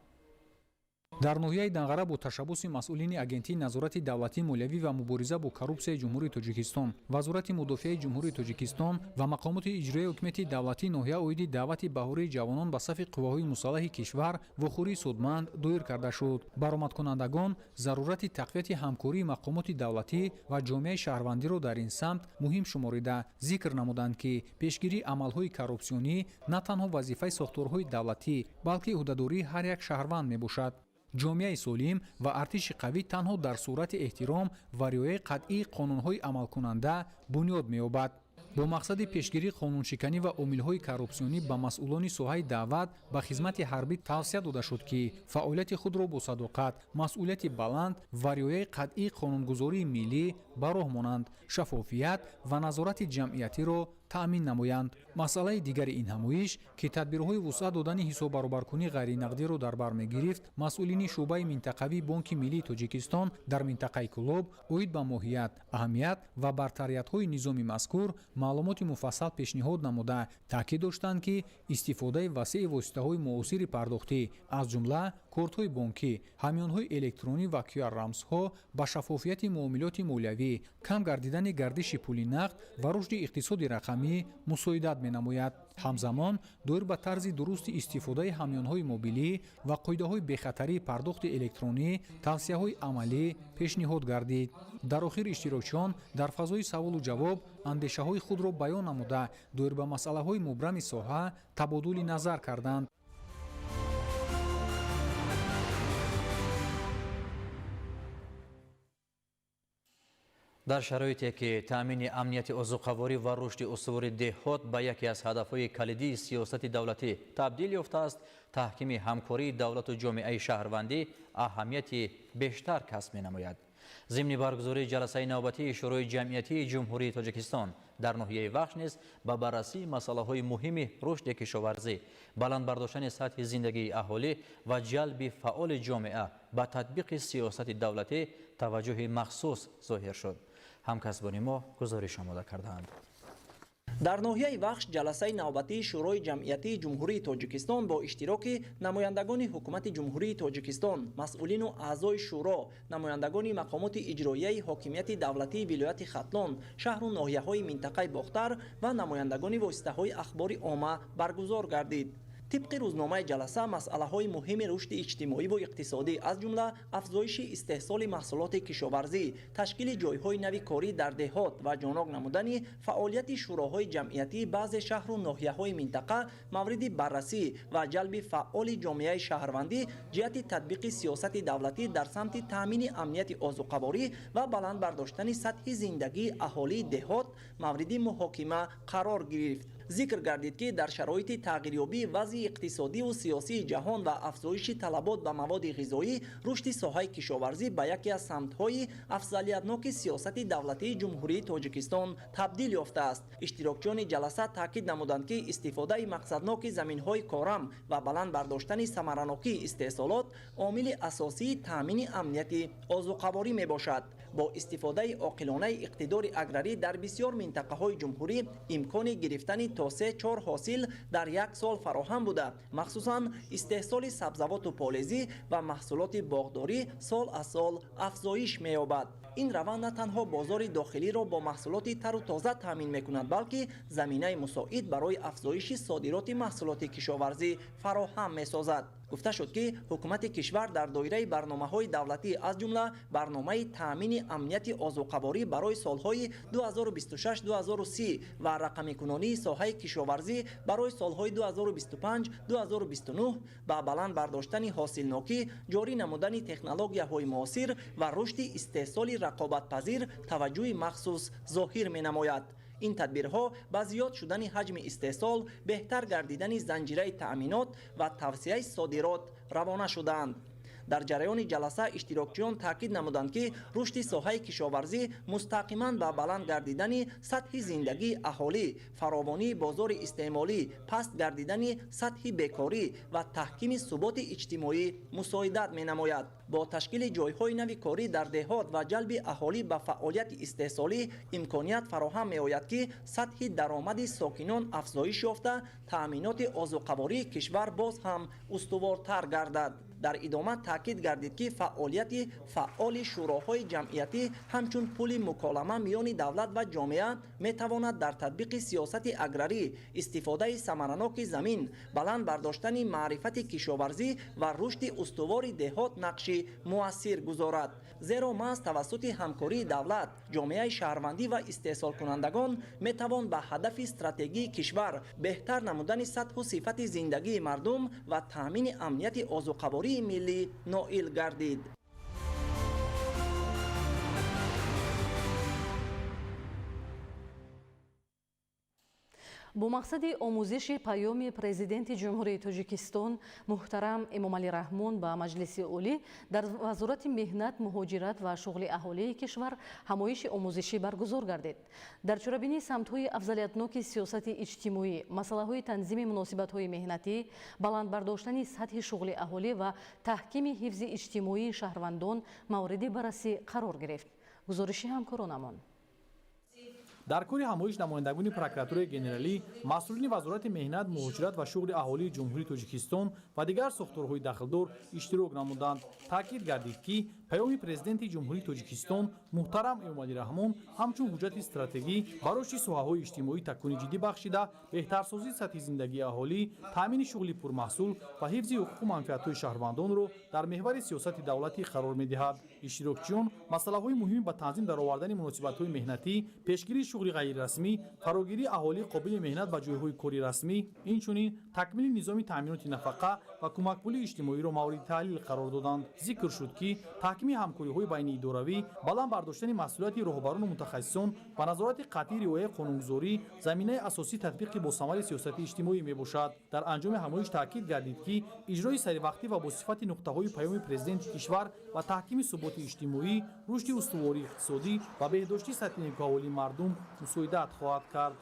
Speaker 20: дар ноҳияи Данғара бо ташаббуси масъулини агентии назорати давлатии молиявӣ ва мубориза бо коррупсияи ҷумҳурии тоҷикистон, вазорати мудофиаи ҷумҳурии тоҷикистон ва мақомоти иҷроии ҳукумати давлатии ноҳия оиди даъвати баҳории ҷавонон ба сафи қувваҳои мусаллаҳи кишвар вохӯрии судманд доир карда шуд. баромадкунандагон зарурати тақвияти ҳамкории мақомоти давлатӣ ва ҷомеаи шаҳрвандиро дар ин самт муҳим шуморида зикр намуданд ки пешгирии амалҳои коррупсионӣ на танҳо вазифаи сохторҳои давлатӣ балки ӯҳдадории ҳар як шаҳрванд мебошад. ҷомеаи солим ва артиши қавӣ танҳо дар сурати эҳтиром ва риояи қатъии қонунҳои амалкунанда бунёд меёбад. бо мақсади пешгирии қонуншиканӣ ва омилҳои коррупсионӣ ба масъулони соҳаи даъват ба хизмати ҳарбӣ тавсия дода шуд ки фаъолияти худро бо садоқат, масъулияти баланд ва риояи қатъии қонунгузории миллӣ ба роҳ монанд, шаффофият ва назорати ҷамъиятиро таъмин намоянд. масъалаи дигари ин ҳамоиш ки тадбирҳои вусъат додани ҳисоббаробаркунии ғайринақдиро дар бар мегирифт, масъулини шуъбаи минтақавии бонки миллии тоҷикистон дар минтақаи Кӯлоб оид ба моҳият, аҳамият ва бартариятҳои низоми мазкур маълумоти муфассал пешниҳод намуда таъкид доштанд ки истифодаи васеъи воситаҳои муосири пардохтӣ аз ҷумла кортҳои бонкӣ, ҳамёнҳои электронӣ ва QR-рамзҳо ба шаффофияти муомилоти молиявӣ, кам гардидани гардиши пули нақд ва рушди иқтисоди рақамӣ мусоидат менамояд. ҳамзамон доир ба тарзи дурусти истифодаи ҳамёнҳои мобилӣ ва қоидаҳои бехатарии пардохти электронӣ тавсияҳои амалӣ пешниҳод гардид. дар охир иштирокчиён дар фазои саволу ҷавоб андешаҳои худро баён намуда доир ба масъалаҳои мубрами соҳа табодули назар карданд.
Speaker 6: در شرایطی که تأمین امنیت ازوقواری و رشد استوار دهات به یکی از هدفهای کلیدی سیاست دولتی تبدیل یافته است، تحکیم همکاری دولت و جامعه شهروندی اهمیت بیشتر کسب می‌نماید. ضمن برگزاری جلسه نوبتی شورای جمعیتی جمهوری تاجیکستان در ناحیه وخش نیز به بررسی مسائل مهم رشد کشاورزی، بلند برداشتن سطح زندگی اهالی و جلب فعال جامعه به تطبیق سیاست دولتی توجه مخصوص ظاهر شد. همکسبان ما گزارش آماده کردند.
Speaker 21: در ناحیه وخش جلسه نوبتی شورای جمعیتی جمهوری تاجیکستان با اشتراک نمایندگان حکومت جمهوری تاجیکستان، مسئولین و اعضای شورا، نمایندگان مقامات اجرایی حاکمیت دولتی ولایت ختلان، شهر و ناحیه‌های منطقه باختر و نمایندگان واسطه‌های اخبار عامه برگزار گردید. طبق روزنامه جلسه مسئله‌های مهم رشد اجتماعی و اقتصادی از جمله افزایش استحصال محصولات کشاورزی، تشکیل جایهای نوی کاری در دهات و جانب نمودن فعالیت شوراهای جمعیتی بعض شهر و ناحیه‌های منطقه مورد بررسی و جلب فعال جامعه شهروندی جهت تطبیق سیاست دولتی در سمت تامین امنیت آذوقواری و بلند برداشتن سطح زندگی اهالی دهات مورد محاکمه قرار گرفت. зикр гардид ки дар шароити тағйирёбии вазъи иқтисодиву сиёсии ҷаҳон ва афзоиши талабот ба маводи ғизоӣ рушди соҳаи кишоварзӣ ба яке аз самтҳои афзалиятноки сиёсати давлатии ҷумҳурии тоҷикистон табдил ёфтааст. иштирокчиёни ҷаласа таъкид намуданд ки истифодаи мақсадноки заминҳои корам ва баланд бардоштани самаранокии истеҳсолот омили асосии таъмини амнияти озуқаворӣ мебошад. бо истифодаи оқилонаи иқтидори аграрӣ дар бисёр минтақаҳои ҷумҳурӣ имкони гирифтани то 3-4 ҳосил дар як сол фароҳам буда, махсусан истеҳсоли сабзавоту полезӣ ва маҳсулоти боғдорӣ сол аз сол афзоиш меёбад. ин раванд на танҳо бозори дохилиро бо маҳсулоти тару тоза таъмин мекунад, балки заминаи мусоид барои афзоиши содироти маҳсулоти кишоварзӣ фароҳам месозад. гуфта шуд ки ҳукумати кишвар дар доираи барномаҳои давлатӣ аз ҷумла барномаи таъмини амнияти озуқаворӣ барои солҳои 2026-2030 ва рақамикунонии соҳаи кишоварзӣ барои солҳои 2025-2029 ба баланд бардоштани ҳосилнокӣ, ҷорӣ намудани технологияҳои муосир ва рушди истеҳсоли рақобатпазир таваҷҷӯҳи махсус зоҳир менамояд. ин тадбирҳо ба зиёд шудани ҳаҷми истеҳсол, беҳтар гардидани занҷираи таъминот ва тавсеяи содирот равона шуданд. дар ҷараёни ҷаласа иштирокчиён таъкид намуданд ки рушди соҳаи кишоварзӣ мустақиман ба баланд гардидани сатҳи зиндагии аҳолӣ, фаровонии бозори истеъмолӣ, паст гардидани сатҳи бекорӣ ва таҳкими суботи иҷтимоӣ мусоидат менамояд. бо ташкили ҷойҳои нави корӣ дар деҳот ва ҷалби аҳолӣ ба фаъолияти истеҳсолӣ имконият фароҳам меояд ки сатҳи даромади сокинон афзоиш ёфта, таъминоти озуқавории кишвар боз ҳам устувортар гардад. дар идома таъкид гардид ки фаъолияти фаъоли шӯроҳои ҷамъиятӣ ҳамчун пули муколама миёни давлат ва ҷомеа метавонад дар татбиқи сиёсати аграрӣ, истифодаи самараноки замин, баланд бардоштани маърифати кишоварзӣ ва рушди устувори деҳот нақши муассир гузорад. зеро маҳз тавассути ҳамкории давлат, ҷомеаи шаҳрвандӣ ва истеҳсолкунандагон метавон ба ҳадафи стратегии кишвар, беҳтар намудани сатҳу сифати зиндагии мардум ва таъмини амнияти озуқавории миллӣ ноил гардид.
Speaker 5: бо мақсади омӯзиши паёми президенти ҷумҳурии тоҷикистон муҳтарам эмомалӣ раҳмон ба маҷлиси олӣ дар вазорати меҳнат, муҳоҷират ва шуғли аҳолии кишвар ҳамоиши омӯзишӣ баргузор гардид. дар чорабинии самтҳои афзалиятноки сиёсати иҷтимоӣ, масъалаҳои танзими муносибатҳои меҳнатӣ, баландбардоштани сатҳи шуғли аҳолӣ ва таҳкими ҳифзи иҷтимоии шаҳрвандон мавриди баррасӣ қарор гирифт. гузориши ҳамкоронамон.
Speaker 20: дар кори ҳамоиш намояндагони прокуратураи генералӣ, масъулини вазорати меҳнат, муҳоҷират ва шуғли аҳолии ҷумҳурии тоҷикистон ва дигар сохторҳои дахлдор иштирок намуданд. таъкид гардид ки паёми президенти ҷумҳурии тоҷикистон муҳтарам эмомалӣ раҳмон ҳамчун ҳуҷҷати стратегӣ ба рушди соҳаҳои иҷтимоӣ такуни ҷиддӣ бахшида, беҳтарсозии сатҳи зиндагии аҳолӣ, таъмини шуғли пурмаҳсул ва ҳифзи ҳуқуқу манфиатҳои шаҳрвандонро дар меҳвари сиёсати давлатӣ қарор медиҳад. иштирокчиён масъалаҳои муҳими ба танзим даровардани муносибатҳои меҳнатӣ, пешгирии шуғли ғайрирасмӣ, фарогирии аҳолии қобили меҳнат ба ҷойҳои кори расмӣ, инчунин такмили низоми таъминоти нафақа ва кӯмакпулии иҷтимоиро мавриди таҳлил қарор доданд. зикр шуд ки таҳкими ҳамкориҳои байни идоравӣ, баланд бардоштани масъулияти роҳбарону мутахассисон ва назорати қатъии риояи қонунгузорӣ заминаи асосии татбиқи босамари сиёсати иҷтимоӣ мебошад. дар анҷоми ҳамоиш таъкид гардид ки иҷрои саривақтӣ ва босифати нуқтаҳои паёми президенти кишвар ва таҳкими суботи иҷтимоӣ, рушди устувории иқтисодӣ ва беҳдошти сатҳи некуҳаволии мардум мусоидат хоҳад кард.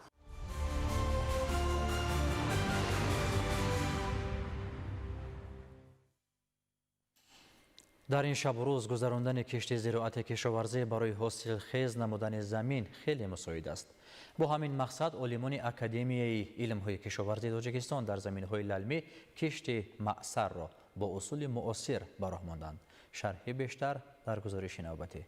Speaker 6: дар ин шабу рӯз гузарондани кишти зироати кишоварзӣ барои ҳосилхез намудани замин хеле мусоид аст. бо ҳамин мақсад олимони академияи илмҳои кишоварзии тоҷикистон дар заминҳои лалмӣ кишти маъсарро бо усули муосир бароҳ монданд. шарҳи бештар дар гузориши навбатӣ.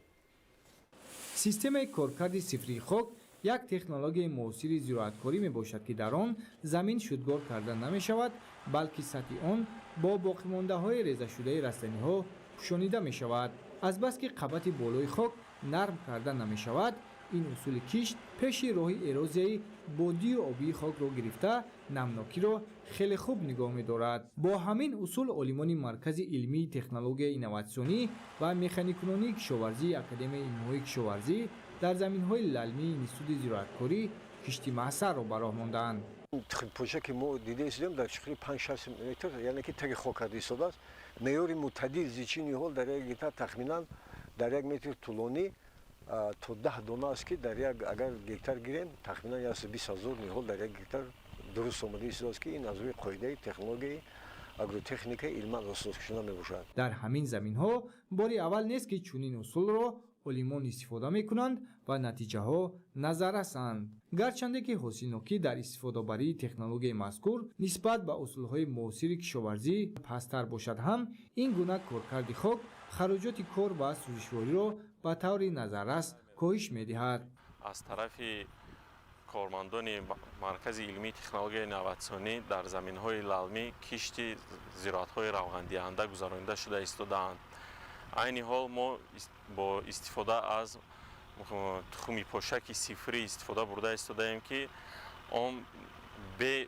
Speaker 1: системаи коркарди сифрии хок як технологияи муосири зироаткорӣ мебошад ки дар он замин шудгор карда намешавад, балки сатҳи он бо боқимондаҳои резашудаи растаниҳо пӯшонида мешавад. азбаски қабати болои хок нарм карда намешавад, ин усули кишт пеши роҳи эрозияи бодию обии хокро гирифта намнокиро хеле хуб нигоҳ медорад. бо ҳамин усул олимони маркази илмии технологияи инноватсионӣ ва механикунонии кишоварзии академияи илмҳои кишоварзӣ дар заминҳои лалмии институти зироаткорӣ кишти маъсарро бароҳ мондаанд.
Speaker 3: پوشاکی ما دیده ایستیم در چخری 5-6 متر یعنی که تگ خاکردی شده است. میاری معتدل زیچینی هول در یک گیتار تخمینا در 1 متر طولانی تا 10 دانه است که در یک اگر گیتار گیریم تخمینا 20,000 نیهول در یک گیتار درست آمده است که این از روی قاعده تکنولوژی агротехника илман асос шуда мебошад.
Speaker 1: дар ҳамин заминҳо бори аввал нест ки чунин усулро олимон истифода мекунанд ва натиҷаҳо назаррасанд. гарчанде ки ҳосилнокӣ дар истифодабарии технологияи мазкур нисбат ба усулҳои муосири кишоварзӣ пасттар бошад ҳам ин гуна коркарди хок хароҷоти кор ва сӯзишвориро ба таври назаррас коҳиш медиҳад.
Speaker 22: аз тарафи кормандони маркази илмии технологияи инноватсионӣ дар заминҳои лалмӣ кишти зироатҳои равғандиҳанда гузаронида шуда истодаанд. айни ҳол мо бо истифода аз тухми пошаки сифрӣ истифода бурда истодаем ки он бе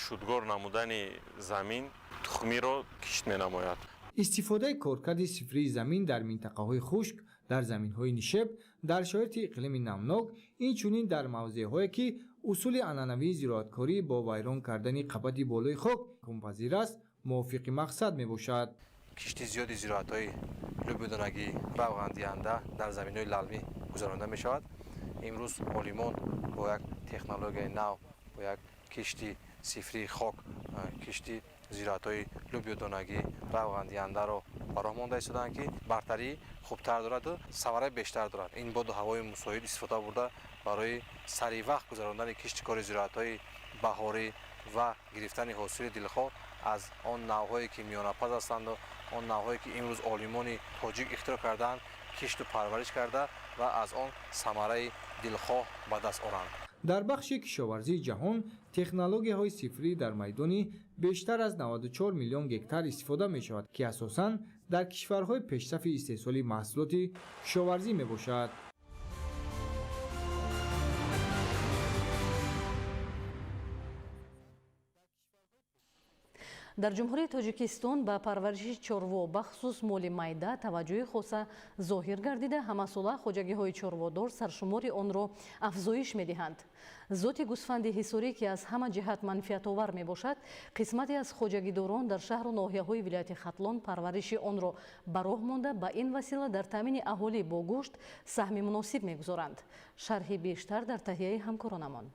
Speaker 22: шудгор намудани замин тухмиро кишт менамояд.
Speaker 1: истифодаи коркарди сифрии замин дар минтақаҳои хушк дар заминҳои нишеб дар шароити иқлими намнок инчунин дар мавзеъҳое ки усули анъанавии зироаткорӣ бо вайрон кардани қабади болои хок имконпазир аст мувофиқи мақсад мебошад.
Speaker 23: кишти зиёди зироатҳои лӯбидонагӣ равғандиҳанда дар заминҳои лалмӣ гузаронида мешавад. имрӯз олимон бо як технологияи нав бо як кишти сифрии хок кишти зироатҳои лӯбидонагӣ равғандиҳандаро ба роҳ монда истоданд ки бартарӣ хубтар дораду савараи бештар дорад. ин боду ҳавои мусоид истифода бурда барои саривақт гузарондани кишти кори зироатҳои баҳорӣ ва гирифтани ҳосили дилхоҳ аз он навъҳое ки миёнапаз ҳастанду он навъҳое ки имрӯз олимони тоҷик ихтироъ кардаанд кишту парвариш карда ва аз он самараи дилхоҳ ба даст оранд.
Speaker 1: дар бахши кишоварзии ҷаҳон технологияҳои сифрӣ дар майдони бештар аз 94 миллион гектар истифода мешавад ки асосан дар кишварҳои пешсафи истеҳсоли маҳсулоти кишоварзӣ мебошад.
Speaker 5: дар ҷумҳурии тоҷикистон ба парвариши чорво бахусус моли майда таваҷҷӯҳи хоса зоҳир гардида ҳамасола хоҷагиҳои чорводор саршумори онро афзоиш медиҳанд. зоти гӯсфанди ҳисорӣ ки аз ҳама ҷиҳат манфиатовар мебошад қисмате аз хоҷагидорон дар шаҳру ноҳияҳои вилояти хатлон парвариши онро ба роҳ монда ба ин васила дар таъмини аҳолӣ бо гӯшт саҳми муносиб мегузоранд. шарҳи бештар дар таҳияи ҳамкоронамон.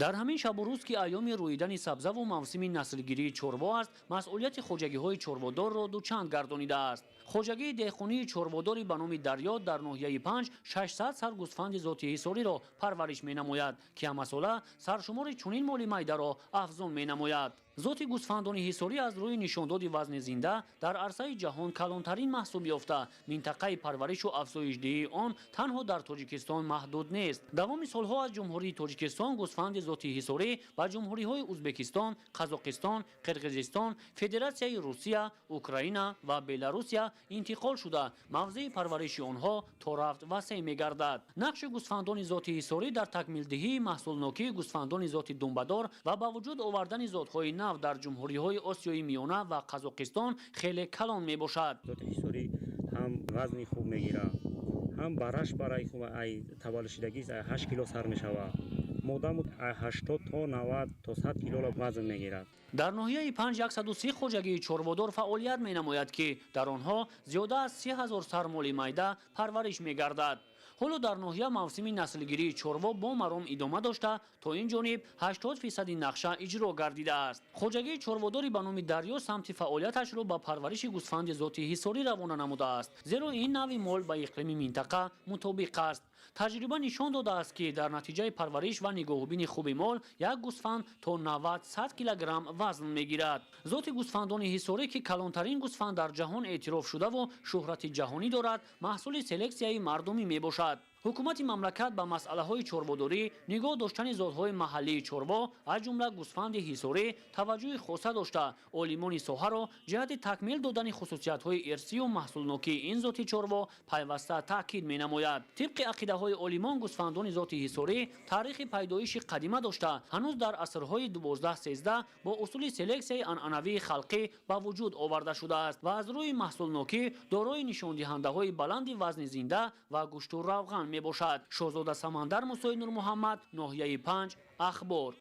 Speaker 24: дар ҳамин шабу рӯз ки айёми рӯидани сабзаву мавсими наслгирии чорво аст, масъулияти хоҷагиҳои чорводорро дучанд гардонидааст. хоҷагии деҳқонии чорводори ба номи дарё дар ноҳияи 5 600 сар гӯсфанди зоти ҳисориро парвариш менамояд ки ҳамасола саршумори чунин моли майдаро афзон менамояд. зоти гӯсфандони ҳисорӣ аз рӯи нишондоди вазни зинда дар арсаи ҷаҳон калонтарин маҳсуб ёфта, минтақаи парваришу афзоишдиҳии он танҳо дар тоҷикистон маҳдуд нест. давоми солҳо аз ҷумҳурии тоҷикистон гӯсфанди зоти ҳисорӣ ба ҷумҳуриҳои ӯзбекистон, қазоқистон, қирғизистон, федератсияи русия, украина ва беларусия интиқол шуда мавзеи парвариши онҳо то рафт васеъ мегардад. нақши гӯсфандони зоти ҳисорӣ дар такмилдиҳии маҳсулнокии гӯсфандони зоти думбадор ва ба вуҷуд овардани зотҳои нав дар ҷумҳуриҳои осиёи миёна ва қазоқистон хеле калон мебошад.
Speaker 25: зоти ҳисорӣ ҳам вазни хуб мегирад, ҳам бараш барои таваллудшидагӣ 8 кило сар мешавад. модаму 80 то 90 то 100 кило вазн мегирад.
Speaker 24: дар ноҳияи 5 130 хоҷагии чорводор фаъолият менамояд ки дар онҳо зиёда аз 30,000 сар моли майда парвариш мегардад. ҳоло дар ноҳия мавсими наслгирии чорво бо маром идома дошта, то ин ҷониб 80% нақша иҷро гардидааст. хоҷагии чорводори ба номи дарё самти фаъолияташро ба парвариши гӯсфанди зоти ҳисорӣ равона намудааст, зеро ин нави мол ба иқлими минтақа мутобиқ аст. таҷриба нишон додааст ки дар натиҷаи парвариш ва нигоҳубини хуби мол як гӯсфанд то 90-100 килограмм вазн мегирад. зоти гӯсфандони ҳисорӣ ки калонтарин гӯсфанд дар ҷаҳон эътироф шудаву шӯҳрати ҷаҳонӣ дорад, маҳсули селексияи мардумӣ мебошад. ҳукумати мамлакат ба масъалаҳои чорводорӣ, нигоҳ доштани зотҳои маҳаллии чорво, аз ҷумла гӯсфанди ҳисорӣ таваҷҷӯҳи хоса дошта, олимони соҳаро ҷиҳати такмил додани хусусиятҳои ирсию маҳсулнокии ин зоти чорво пайваста таъкид менамояд. тибқи ақидаҳои олимон гӯсфандони зоти ҳисорӣ таърихи пайдоиши қадима дошта, ҳанӯз дар асрҳои 12-13 бо усули селексияи анъанавии халқӣ ба вуҷуд оварда шудааст ва аз рӯи маҳсулнокӣ дорои нишондиҳандаҳои баланди вазни зинда ва гӯшту равған мебошад. шоҳзода Самандар Мусои Нурмуҳаммад, ноҳияи 5, ахбор.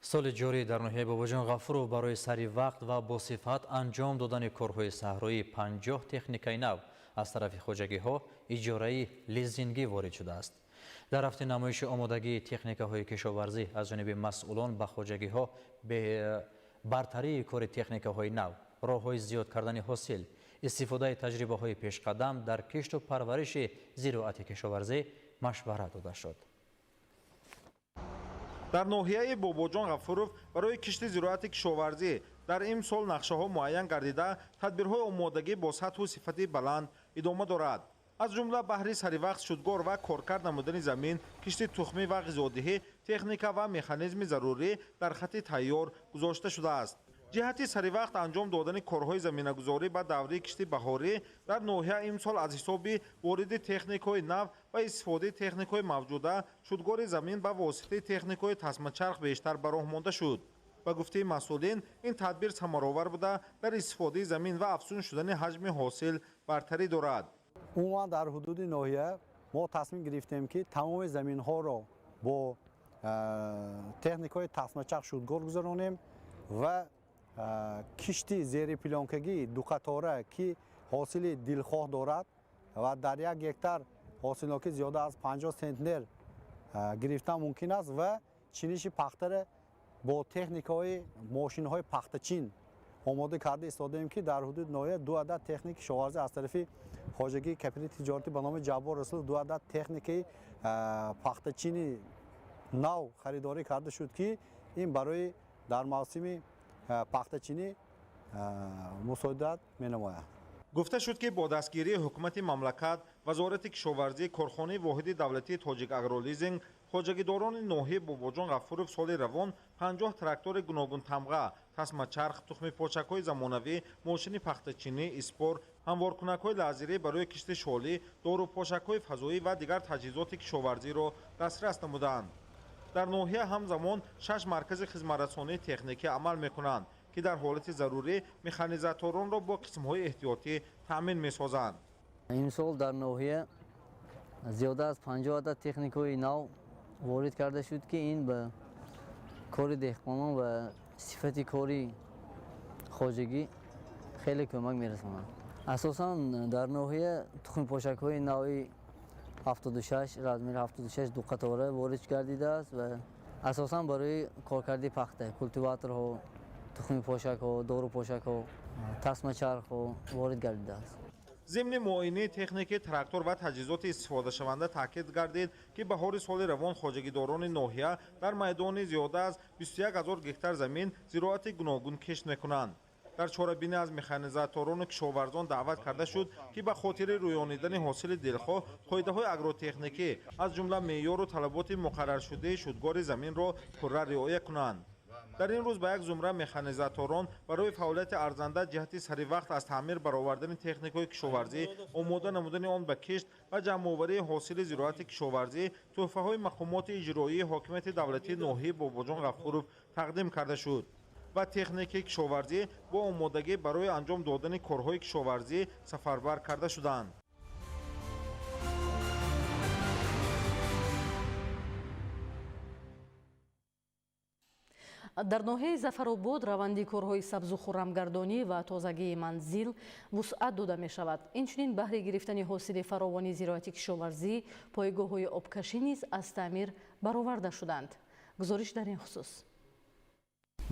Speaker 6: соли ҷорӣ дар ноҳияи бобоҷон ғафуров барои сари вақт ва босифат анҷом додани корҳои саҳроӣ 50 техникаи нав аз тарафи хоҷагиҳо иҷораӣ лизингӣ ворид шудааст. дар ҳафти намоиши омодагии техникаҳои кишоварзӣ аз ҷониби масъулон ба хоҷагиҳо бартарии кори техникаҳои нав, роҳҳои зиёд кардани ҳосил, истифодаи таҷрибаҳои пешқадам дар кишту парвариши зироати кишоварзӣ машварат дода шуд.
Speaker 2: дар ноҳияи бобоҷон ғафуров барои кишти зироати кишоварзӣ дар имсол нақшаҳо муайян гардида тадбирҳои омодагӣ бо сатҳу сифати баланд идома дорад. аз ҷумла баҳри саривақт шудгор ва коркард намудани замин, кишти тухмӣ ва ғизодиҳӣ, техника ва механизми зарурӣ дар хати тайёр гузошта шудааст. ҷиҳати саривақт анҷом додани корҳои заминагузорӣ ба даврии кишти баҳорӣ дар ноҳия имсол аз ҳисоби вориди техникаҳои нав ва истифодаи техникаҳои мавҷуда шудгори замин ба воситаи техникаҳои тасмачарх бештар ба роҳ монда шуд. ба гуфтаи масъулин, ин тадбир самаровар буда дар истифодаи замин ва афзун шудани ҳаҷми ҳосил бартарӣ дорад.
Speaker 17: умуман дар ҳудуди ноҳия мо тасмим гирифтем ки тамоми заминҳоро бо техникаҳои тасмачарх шудгор гузаронем ва кишти зери пилёнкагии дуқатора ки ҳосили дилхоҳ дорад ва дар як гектар ҳосилноки зиёда аз 50 центнер гирифтан мумкин аст ва чиниши пахтаро бо техникаҳои мошинҳои пахтачин омода карда истодаем ки дар ҳудуди ноҳия 2 адад техники кишоварзӣ аз тарафи хоҷагии кооперативи тиҷорати ба номи ҷаббор расулов 2 адад техникаи пахтачини нав харидорӣ карда шуд ки ин барои дар мавсими пахтачинӣ мусоидат менамояд.
Speaker 2: гуфта шуд ки бо дастгирии ҳукумати мамлакат, вазорати кишоварзӣ, корхонаи воҳиди давлатии тоҷик агролизинг, хоҷагидорони ноҳияи бобоҷон ғафуров соли равон 50 трактори гуногун тамға, тасмачарх, тухмипочакҳои замонавӣ, мошини пахтачинӣ, испор, ҳамворкунакҳои лазерӣ барои кишти шолӣ, дорупошакҳои фазоӣ ва дигар таҷҳизоти кишоварзиро дастрас намуданд. дар ноҳия ҳамзамон 6 маркази хизматрасонии техникӣ амал мекунанд ки дар ҳолати зарурӣ механизаторонро бо қисмҳои эҳтиётӣ таъмин месозанд.
Speaker 4: имсол дар ноҳия зиёда аз 50 адад техникаҳои нав ворид карда шуд ки ин ба кори деҳқонон ва сифати кори хоҷагӣ хеле кӯмак мерасонад. асосан дар ноҳия тухмипошакҳои нави 76 размери 76 дуқатора ворид гардидааст ва асосан барои коркарди пахта культиваторҳо, тухмипошакҳо, дорупошакҳо, тасмачархҳо ворид гардидааст.
Speaker 2: зимни муоинии техникаи трактор ва таҷҳизоти истифодашаванда таъкид гардид ки баҳори соли равон хоҷагидорони ноҳия дар майдони зиёда аз 21 000 гектар замин зироати гуногун кишт мекунанд. дар чорабинӣ аз механизаторону кишоварзон даъват карда шуд ки ба хотири рӯёнидани ҳосили дилхоҳ қоидаҳои агротехникӣ аз ҷумла меъёру талаботи муқарраршудаи шудгори заминро пурра риоя кунанд. дар ин рӯз ба як зумра механизаторон барои фаъолияти арзанда ҷиҳати саривақт аз таъмир баровардани техникаҳои кишоварзӣ, омода намудани он ба кишт ва ҷамъоварии ҳосили зироати кишоварзӣ тӯҳфаҳои мақомоти иҷроии ҳокимияти давлатии ноҳияи бобоҷон ғафуров тақдим карда шуд ва техникаи кишоварзӣ бо омодагӣ барои анҷом додани корҳои кишоварзӣ сафарбар карда шуданд.
Speaker 5: дар ноҳияи зафаробод раванди корҳои сабзу хуррамгардонӣ ва тозагии манзил вусъат дода мешавад. инчунин баҳри гирифтани ҳосили фаровонии зироати кишоварзӣ пойгоҳҳои обкашӣ низ аз таъмир бароварда шуданд. гузориш дар ин хусус.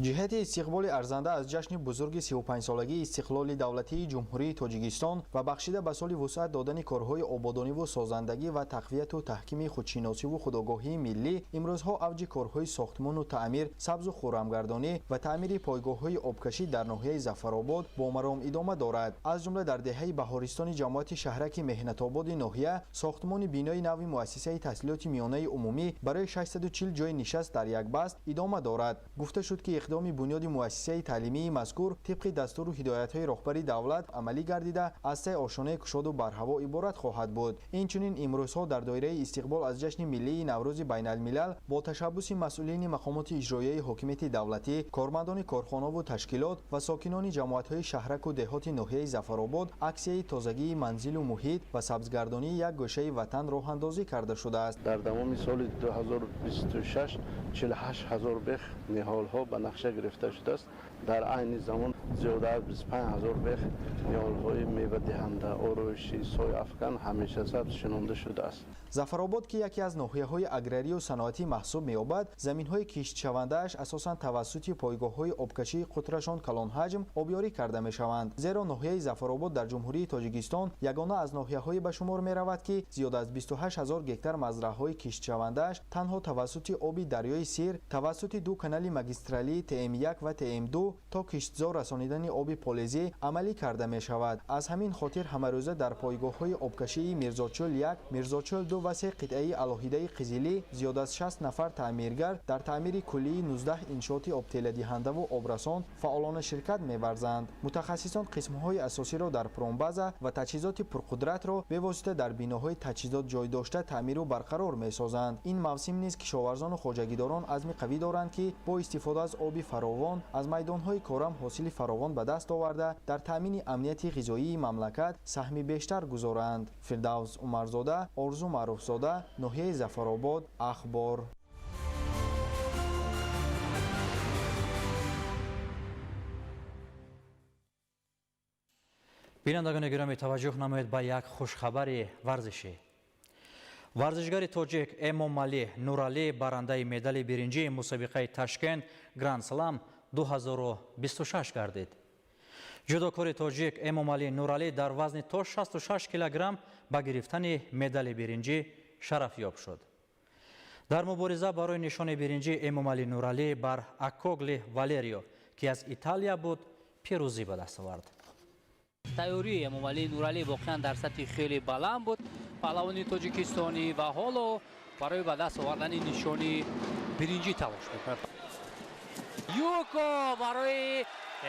Speaker 7: ҷиҳати истиқболи арзанда аз ҷашни бузурги 35-солагии истиқлоли давлатии ҷумҳурии тоҷикистон ва бахшида ба соли вусъат додани корҳои ободониву созандагӣ ва тақвияту таҳкими худшиносиву худогоҳии миллӣ имрӯзҳо авҷи корҳои сохтмону таъмир, сабзу хуррамгардонӣ ва таъмири пойгоҳҳои обкашӣ дар ноҳияи зафаробод бо маром идома дорад. аз ҷумла дар деҳаи баҳористони ҷамоати шаҳраки меҳнатободи ноҳия сохтмони бинои нави муассисаи таҳсилоти миёнаи умумӣ барои 640 ҷои нишаст дар як баст идома дорад. гуфта шуд ки иқдоми бунёди муассисаи таълимии мазкур тибқи дастуру ҳидоятҳои роҳбари давлат амалӣ гардида аз 3 ошонаи кушоду барҳаво иборат хоҳад буд. инчунин имрӯзҳо дар доираи истиқбол аз ҷашни миллии наврӯзи байналмилал бо ташаббуси масъулини мақомоти иҷроияи ҳокимияти давлатӣ, кормандони корхонаву ташкилот ва сокинони ҷамоатҳои шаҳраку деҳоти ноҳияи зафаробод аксияи тозагии манзилу муҳит ва сабзгардонии як гӯшаи ватан роҳандозӣ карда шудааст.
Speaker 8: дар тамоми соли 2026 48000 بخ نهال ها به نقشه گرفته شده است. در عین زمان زیاده از 25000 بخ نهال های میوه دهنده آرایشی سوی افکن همیشه ثبت شنونده شده است.
Speaker 7: зафаробод ки яке аз ноҳияҳои аграрию саноатӣ маҳсуб меёбад, заминҳои киштшавандааш асосан тавассути пойгоҳҳои обкашии қутрашон калонҳаҷм обёрӣ карда мешаванд. зеро ноҳияи зафаробод дар ҷумҳурии тоҷикистон ягона аз ноҳияҳое ба шумор меравад ки зиёда аз 28000 гектар мазраъҳои киштшавандааш танҳо тавассути оби дарёи сир, тавассути ду канали магистралии ТМ1 ва ТМ2 то киштзор расонидани оби полезӣ амалӣ карда мешавад. аз ҳамин хотир ҳамарӯза дар пойгоҳҳои обкашии мирзочӯл 1, мирзочӯл 2 ва 3 қитъаи алоҳидаи қизилӣ зиёда аз 60 нафар таъмиргар дар таъмири куллии 19 иншооти обтеладиҳандаву обрасон фаъолона ширкат меварзанд. мутахассисон қисмҳои асосиро дар промбаза ва таҷҳизоти пурқудратро бевосита дар биноҳои таҷҳизот ҷойдошта таъмиру барқарор месозанд. ин мавсим низ кишоварзону хоҷагидорон азми қавӣ доранд ки бо истифода аз оби фаровон аз майдонҳои корам ҳосили фаровон ба даст оварда дар таъмини амнияти ғизоии мамлакат саҳми бештар гузоранд. фирдавс умарзода, орзу маъруфзода, ноҳияи зафаробод, ахбор.
Speaker 6: бинандагони гиромӣ, таваҷҷӯҳ намоед ба як хушхабари варзишӣ. варзишгари тоҷик Эмомалӣ Нуралӣ барандаи медали биринҷии мусобиқаи Ташкент Гранд Слам 2026 гардид. ҷудокори тоҷик Эмомалӣ Нуралӣ дар вазни то 66 килограмм ба гирифтани медали биринҷӣ шарафёб шуд. дар мубориза барои нишони биринҷӣ Эмомалӣ Нуралӣ бар Аккогли Валерио, ки аз Италия буд, пирӯзӣ ба даст овард.
Speaker 24: тайёрии Эмомалӣ Нуралӣ воқеан дар сатҳи хеле баланд буд. паҳлавони тоҷикистонӣ ва ҳоло барои ба даст овардани нишони биринҷӣ талош мекунад. юко барои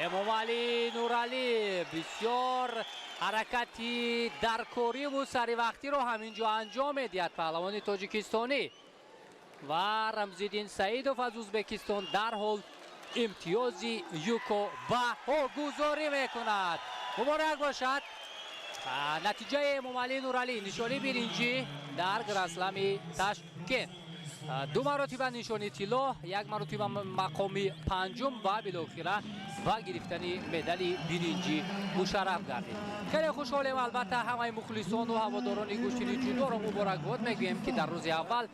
Speaker 24: Эмомалӣ Нуралӣ бисёр ҳаракати даркориву саривақтиро ҳаминҷо анҷом медиҳад паҳлавони тоҷикистонӣ ва Рамзиддин Саидов аз Ӯзбекистон дарҳол имтиёзи юко баҳогузорӣ мекунад. муборак бошад. натиҷаи Эмомалӣ Нуралӣ нишони биринҷӣ дар Гранд-слами Ташкент. 2 маротиба нишони тилло, 1 маротиба мақоми панҷум ва билохира ба гирифтани медали биринҷӣ мушарраф гардид. хеле хушҳолем. албатта ҳамаи мухлисону ҳаводорони гӯштини ҷудоро муборакбод мегӯем ки дар рӯзи аввал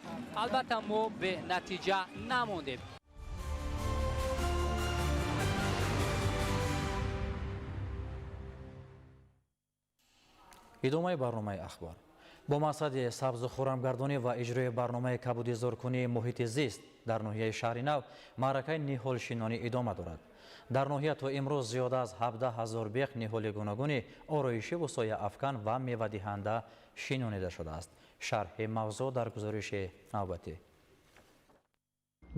Speaker 24: албатта мо бе натиҷа намондем.
Speaker 6: идомаи барномаи ахбор. бо мақсади сабзу хӯрамгардонӣ ва иҷрои барномаи кабудизоркунии муҳити зист дар ноҳияи шаҳри нав маъракаи ниҳолшинонӣ идома дорад. дар ноҳия то имрӯз зиёда аз 17 000 бех ниҳоли гуногуни ороишиву сояафкан ва мевадиҳанда шинонида шудааст. шарҳи мавзӯъ дар гузориши навбатӣ.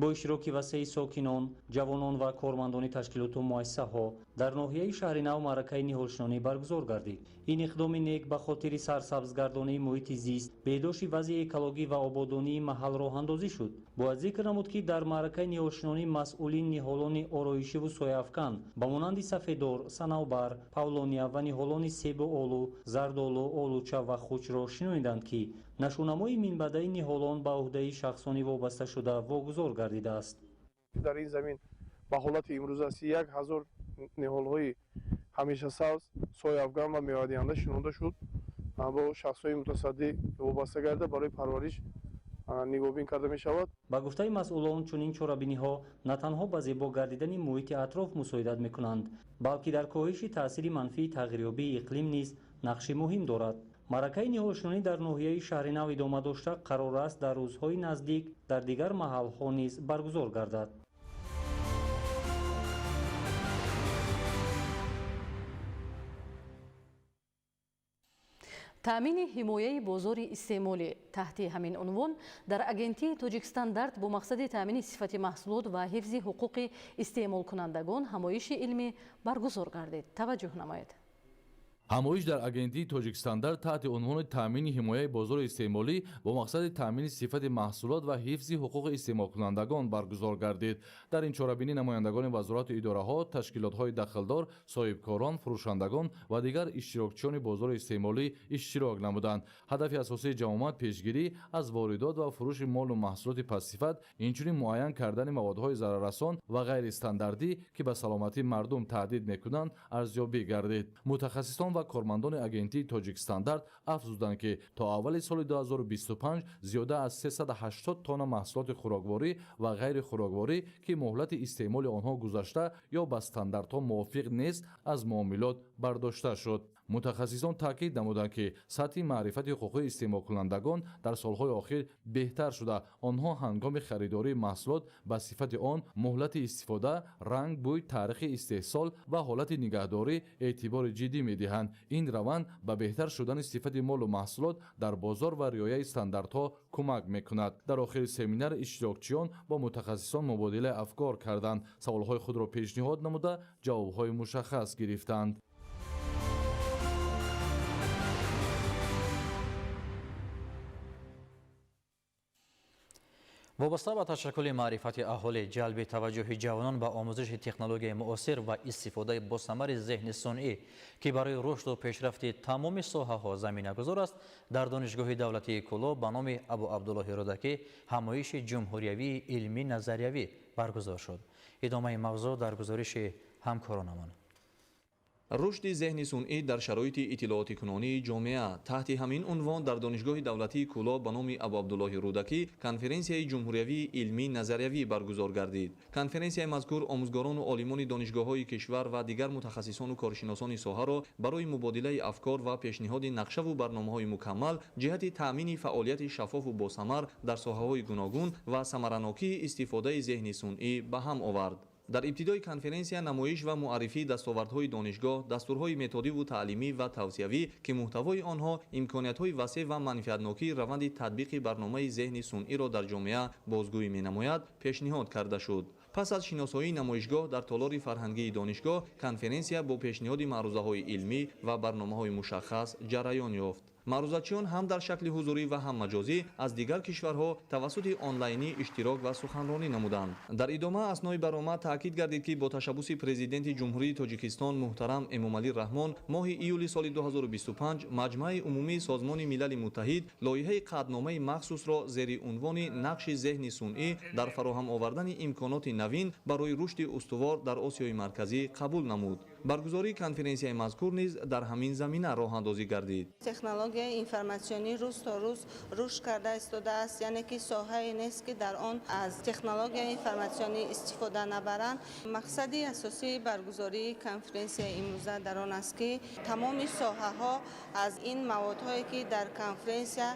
Speaker 24: бо иштироки васеи сокинон, ҷавонон ва кормандони ташкилоту муассисаҳо дар ноҳияи шаҳри нав маъракаи ниҳолшинонӣ баргузор гардид. ин иқдоми нек ба хотири сарсабзгардонии муҳити зист, беҳдошти вазъи экологӣ ва ободонии маҳал роҳандозӣ шуд. бояд зикр намуд ки дар маъракаи ниҳолшинонӣ масъулин ниҳолони ороишиву сояафкан ба монанди сафедор, санавбар, павлония ва ниҳолони себу олу, зардолу, олуча ва хучро шинониданд ки нашунамои минбаъдаи ниҳолон ба ӯҳдаи шахсони вобасташуда вогузор гардидааст.
Speaker 9: дар ин замин ба ҳолати имрӯзаси 1000 ниҳолҳои ҳамешасабз, сояафган ва мевадиҳанда шинонда шуд. бо шахсҳои мутасаддӣ вобаста гарда барои парвариш нигоҳбин карда мешавад.
Speaker 24: ба гуфтаи масъулон чунин чорабиниҳо на танҳо ба зебо гардидани муҳити атроф мусоидат мекунанд, балки дар коҳиши таъсири манфии тағйирёбии иқлим низ нақши муҳим дорад. маъракаи ниҳолшинонӣ дар ноҳияи шаҳри нав идома дошта қарор аст дар рӯзҳои наздик дар дигар маҳалҳо низ баргузор гардад.
Speaker 5: таъмини ҳимояи бозори истеъмолӣ таҳти ҳамин унвон дар агентии Тоҷикстандарт бо мақсади таъмини сифати маҳсулот ва ҳифзи ҳуқуқи истеъмолкунандагон ҳамоиши илмӣ баргузор гардид. таваҷҷӯҳ намоед.
Speaker 10: ҳамоиш дар агентии тоҷикстандар таҳти унвони таъмини ҳимояи бозори истеъмолӣ бо мақсади таъмини сифати маҳсулот ва ҳифзи ҳуқуқи истеъмолкунандагон баргузор гардид. дар ин чорабинӣ намояндагони вазорату идораҳо, ташкилотҳои дахлдор, соҳибкорон, фурӯшандагон ва дигар иштирокчиёни бозори истеъмолӣ иштирок намуданд. ҳадафи асосии ҷамъомад пешгирӣ аз воридот ва фурӯши молу маҳсулоти пастсифат, инчунин муайян кардани маводҳои зараррасон ва ғайристандартӣ ки ба саломатии мардум таҳдид мекунанд арзёбӣ гардид. мутахассисон ва кормандони агентии тоҷикстандард афзуданд ки то аввали соли 2025 зиёда аз 380 тонна маҳсулоти хӯрокворӣ ва ғайри хӯрокворӣ ки муҳлати истеъмоли онҳо гузашта ё ба стандартҳо мувофиқ нест аз муомилот бардошта шуд. мутахассисон таъкид намуданд ки сатҳи маърифати ҳуқуқии истеъмолкунандагон дар солҳои охир беҳтар шуда онҳо ҳангоми харидории маҳсулот ба сифати он, муҳлати истифода, ранг, бӯй, таърихи истеҳсол ва ҳолати нигаҳдорӣ эътибори ҷиддӣ медиҳанд. ин раванд ба беҳтар шудани сифати молу маҳсулот дар бозор ва риояи стандартҳо кӯмак мекунад. дар охири семинар иштирокчиён бо мутахассисон мубодилаи афкор карданд, саволҳои худро пешниҳод намуда ҷавобҳои мушаххас гирифтанд.
Speaker 6: вобаста ба ташаккули маърифати аҳолӣ, ҷалби таваҷҷуҳи ҷавонон ба омӯзиши технологияи муосир ва истифодаи босамари зеҳни сунъӣ ки барои рушду пешрафти тамоми соҳаҳо заминагузор аст, дар донишгоҳи давлатии Кӯло ба номи Абу Абдуллоҳи Рӯдакӣ ҳамоиши ҷумҳуриявии илмӣ назариявӣ баргузор шуд. идомаи мавзӯъ дар гузориши ҳамкоронамон.
Speaker 11: рушди зеҳни сунъӣ дар шароити иттилоотикунонии ҷомеа таҳти ҳамин унвон дар донишгоҳи давлатии Кӯло ба номи Абу Абдуллоҳи Рӯдакӣ конференсияи ҷумҳуриявии илмӣ назариявӣ баргузор гардид. конференсияи мазкур омӯзгорону олимони донишгоҳҳои кишвар ва дигар мутахассисону коршиносони соҳаро барои мубодилаи афкор ва пешниҳоди нақшаву барномаҳои мукаммал ҷиҳати таъмини фаъолияти шаффофу босамар дар соҳаҳои гуногун ва самаранокии истифодаи зеҳни сунъӣ ба ҳам овард. дар ибтидои конференсия намоиш ва муаррифии дастовардҳои донишгоҳ, дастурҳои методиву таълимӣ ва тавсиявӣ ки муҳтавои онҳо имкониятҳои васеъ ва манфиатнокии раванди татбиқи барномаи зеҳни сунъиро дар ҷомеа бозгӯӣ менамояд, пешниҳод карда шуд. пас аз шиносоии намоишгоҳ дар толори фарҳангии донишгоҳ, конференсия бо пешниҳоди маърузаҳои илмӣ ва барномаҳои мушаххас ҷараён ёфт. маърузачиён ҳам дар шакли ҳузурӣ ва ҳам маҷозӣ аз дигар кишварҳо тавассути онлайнӣ иштирок ва суханронӣ намуданд. дар идома аснои баромад таъкид гардид ки бо ташаббуси президенти ҷумҳурии Тоҷикистон муҳтарам Эмомалӣ Раҳмон моҳи июли соли 2025 маҷмаи умумии Созмони Милали Муттаҳид лоиҳаи қаъдномаи махсусро зери унвони нақши зеҳни сунъӣ дар фароҳам овардани имконоти навин барои рушди устувор дар Осиёи Марказӣ қабул намуд. баргузории конференсияи мазкур низ дар ҳамин замина роҳандозӣ гардид.
Speaker 12: технологияи информатсионӣ рӯз то рӯз рушд карда истодааст, яъне ки соҳае нест ки дар он аз технологияи информатсионӣ истифода набаранд. мақсади асосии баргузории конференсияи имрӯза дар он аст ки тамоми соҳаҳо аз ин маводҳое ки дар конференсия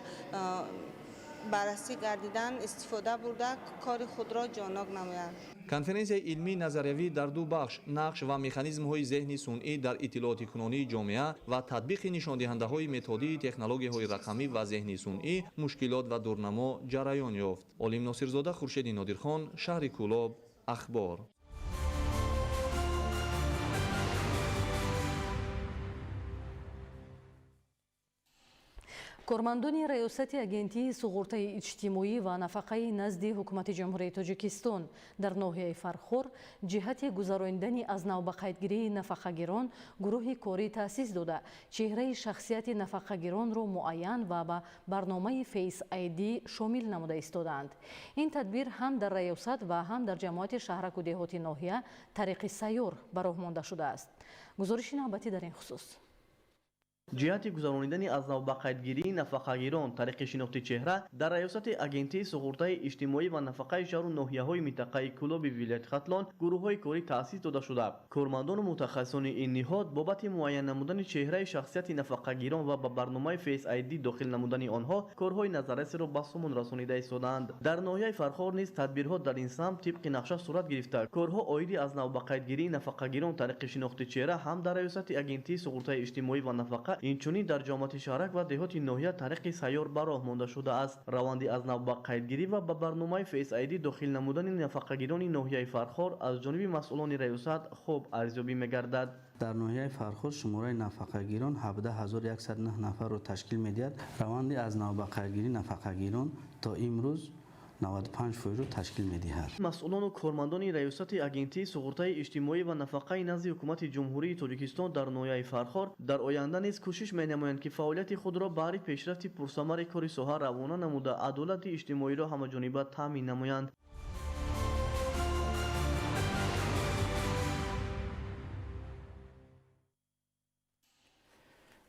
Speaker 12: баррасӣ гардиданд истифода бурда кори худро ҷонок намоянд.
Speaker 11: конференсияи илмии назариявӣ дар ду бахш нақш ва механизмҳои зеҳни сунъӣ дар иттилоотикунонии ҷомеа ва татбиқи нишондиҳандаҳои методии технологияҳои рақамӣ ва зеҳни сунъӣ, мушкилот ва дурнамо ҷараён ёфт. олим носирзода Хуршеди Нодирхон, шаҳри Кӯлоб, ахбор.
Speaker 5: кормандони раёсати агентии суғуртаи иҷтимоӣ ва нафақаи назди ҳукумати ҷумҳурии Тоҷикистон дар ноҳияи Фархор ҷиҳати гузарондани аз нав ба қайдгирии нафақагирон гурӯҳи корӣ таъсис дода, чеҳраи шахсияти нафақагиронро муайян ва ба барномаи Face ID шомил намуда истодаанд. ин тадбир ҳам дар раёсат ва ҳам дар ҷамоати шаҳраку деҳоти ноҳия тариқи сайёр ба роҳ монда шудааст. гузориши навбатӣ дар ин хусус.
Speaker 13: ҷиҳати гузарондани аз нав ба қайдгирии нафақагирон тариқи шинохти чеҳра дар раёсати агентии суғуртаи иҷтимоӣ ва нафақаи шаҳру ноҳияҳои минтақаи Кӯлоби вилояти Хатлон гурӯҳҳои корӣ таъсис дода шуда. кормандону мутахассисони ин ниҳод бобати муайян намудани чеҳраи шахсияти нафақагирон ва ба барномаи Face ID дохил намудани онҳо корҳои назаррасиро ба сомон расонида истодаанд. дар ноҳияи Фархор низ тадбирҳо дар ин самт тибқи нақша сурат гирифта. корҳо оиди аз нав ба қайдгирии нафақагирон тариқи шинохти чеҳра ҳам дар раёсати агентии суғуртаи иҷтимоӣ ва нафақа минтақа инчунин дар ҷомати шаҳрак ва деҳоти ноҳия тариқи сайёр ба роҳ монда шудааст. раванди аз нав ба қайдгирӣ ва ба барномаи фейсайдӣ дохил намудани нафақагирони ноҳияи Фархор аз ҷониби масъулони раёсат хуб арзёбӣ мегардад.
Speaker 14: дар ноҳияи Фархор шумораи нафақагирон 17109 нафарро ташкил медиҳад. раванди аз нав ба қайдгирии нафақагирон то имрӯз 95% ташкил медиҳад.
Speaker 13: масъулону кормандони раёсати агентии суғуртаи иҷтимоӣ ва нафақаи назди ҳукумати ҷумҳурии Тоҷикистон дар ноҳияи Фархор дар оянда низ кӯшиш менамоянд ки фаъолияти худро баҳри пешрафти пурсамари кори соҳа равона намуда адолати иҷтимоиро ҳамаҷониба таъмин намоянд.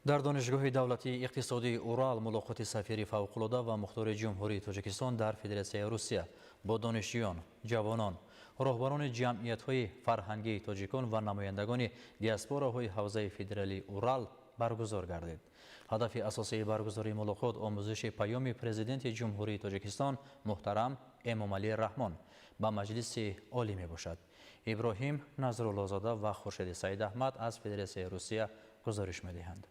Speaker 6: дар донишгоҳи давлатии иқтисодии Урал мулоқоти сафири фавқулода ва мухтори ҷумҳурии Тоҷикистон дар Федератсияи Русия бо донишҷӯён, ҷавонон, роҳбарони ҷамъиятҳои фарҳангии тоҷикон ва намояндагони диаспораҳои ҳавзаи федералии Урал баргузор гардид. ҳадафи асосии баргузории мулоқот омӯзиши паёми президенти ҷумҳурии Тоҷикистон муҳтарам Эмомалӣ Раҳмон ба Маҷлиси олӣ мебошад. Иброҳим Назруллозода ва Хуршеди Саидаҳмад аз Федератсияи Русия гузориш медиҳанд.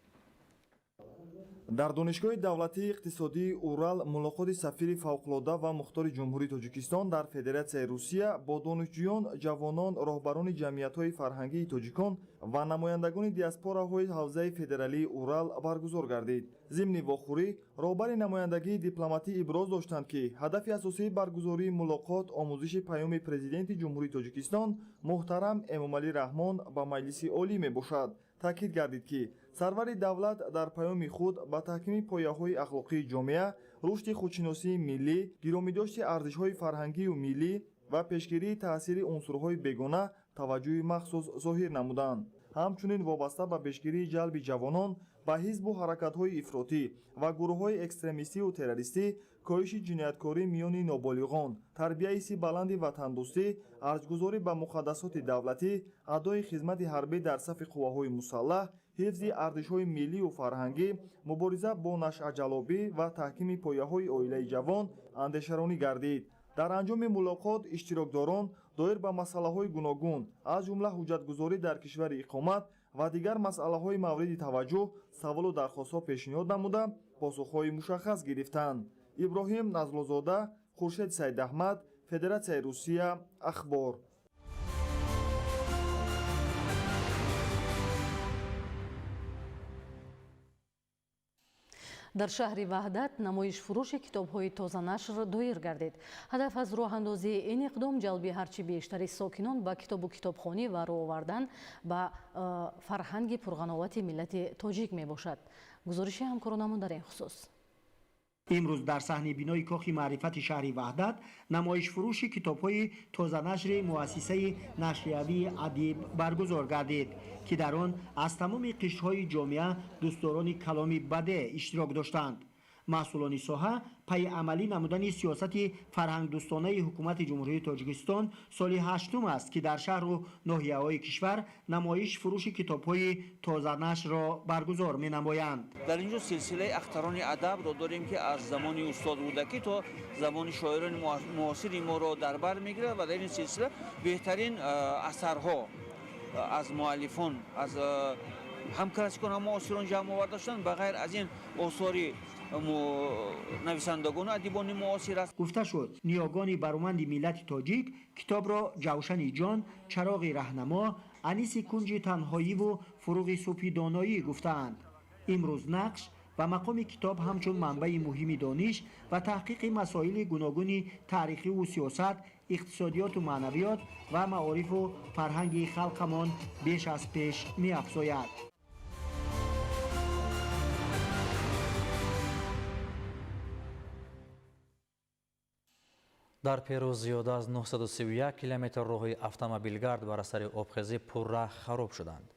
Speaker 15: дар донишгоҳи давлатии иқтисодии Урал мулоқоти сафири фавқулода ва мухтори ҷумҳурии Тоҷикистон дар Федератсияи Русия бо донишҷӯён, ҷавонон, роҳбарони ҷамъиятҳои фарҳангии тоҷикон ва намояндагони диаспораҳои ҳавзаи федералии Урал баргузор гардид. зимни вохӯрӣ роҳбари намояндагии дипломатӣ иброз доштанд ки ҳадафи асосии баргузории мулоқот омӯзиши паёми президенти ҷумҳурии Тоҷикистон муҳтарам Эмомалӣ Раҳмон ба Маҷлиси олӣ мебошад. таъкид гардид ки сарвари давлат дар паёми худ ба таҳкими пояҳои ахлоқии ҷомеа, рушди худшиносии миллӣ, гиромидошти арзишҳои фарҳангию миллӣ ва пешгирии таъсири унсурҳои бегона таваҷҷӯҳи махсус зоҳир намуданд. ҳамчунин вобаста ба пешгирии ҷалби ҷавонон ба ҳизбу ҳаракатҳои ифротӣ ва гурӯҳҳои экстремистию террористӣ, коҳиши ҷинояткорӣ миёни ноболиғон, тарбияи ҳисси баланди ватандӯстӣ, арзгузорӣ ба муқаддасоти давлатӣ, адои хизмати ҳарбӣ дар сафи қувваҳои мусаллаҳ, ҳифзи арзишҳои миллию фарҳангӣ, мубориза бо нашъаҷалобӣ ва таҳкими пояҳои оилаи ҷавон андешаронӣ гардид. дар анҷоми мулоқот иштирокдорон доир ба масъалаҳои гуногун аз ҷумла ҳуҷҷатгузорӣ дар кишвари иқомат ва дигар масъалаҳои мавриди таваҷҷӯҳ саволу дархостҳо пешниҳод намуда посухҳои мушаххас гирифтанд. иброҳим Назлозода, Хуршед Саидаҳмад, Федератсияи Русия, Ахбор.
Speaker 5: дар шаҳри Ваҳдат намоишфурӯши китобҳои тозанашр доир гардид. ҳадаф аз роҳандозии ин иқдом ҷалби ҳарчи бештари сокинон ба китобу китобхонӣ ва роҳ овардан ба фарҳанги пурғановати миллати тоҷик мебошад. гузориши ҳамкоронамон дар ин хусус.
Speaker 16: имрӯз дар саҳни бинои кохи маърифати шаҳри Ваҳдат намоишфурӯши китобҳои тозанашри муассисаи нашриявии адиб баргузор гардид ки дар он аз тамоми қиштҳои ҷомеа дӯстдорони каломи бадеъ иштирок доштанд. масъулони соҳа пай амалӣ намудани сиёсати фарҳангдӯстонаи ҳукумати ҷумҳурии Тоҷикистон соли 8 аст ки дар шаҳру ноҳияҳои кишвар намоиш фурӯши китобҳои тозанашрро баргузор менамоянд.
Speaker 18: дар ин ҷо силсилаи ахтарони адабро дорем ки аз замони устод Рудакӣ то замони шоирони муосири моро дар бар мегирад ва дар ин силсила беҳтарин асарҳо аз муаллифон аз ҳам классикон ҳам муосирон ҷамъ оварда шуданд ба ғайр аз ин осори нависандагону адибони муосир аст.
Speaker 16: гуфта шуд ниёгони баруманди миллати тоҷик китобро ҷавшани ҷон, чароғи раҳнамо, аниси кунҷи танҳоиву фуруғи субҳи доноӣ гуфтаанд. имрӯз нақш ва мақоми китоб ҳамчун манбаи муҳими дониш ва таҳқиқи масоили гуногуни таърихиву сиёсат, иқтисодиёту маънавиёт ва маорифу фарҳанги халқамон беш аз пеш меафзояд.
Speaker 6: дар Перу зиёда аз 931 километр роҳи автомобилгард бар асари обхезӣ пурра хароб шуданд.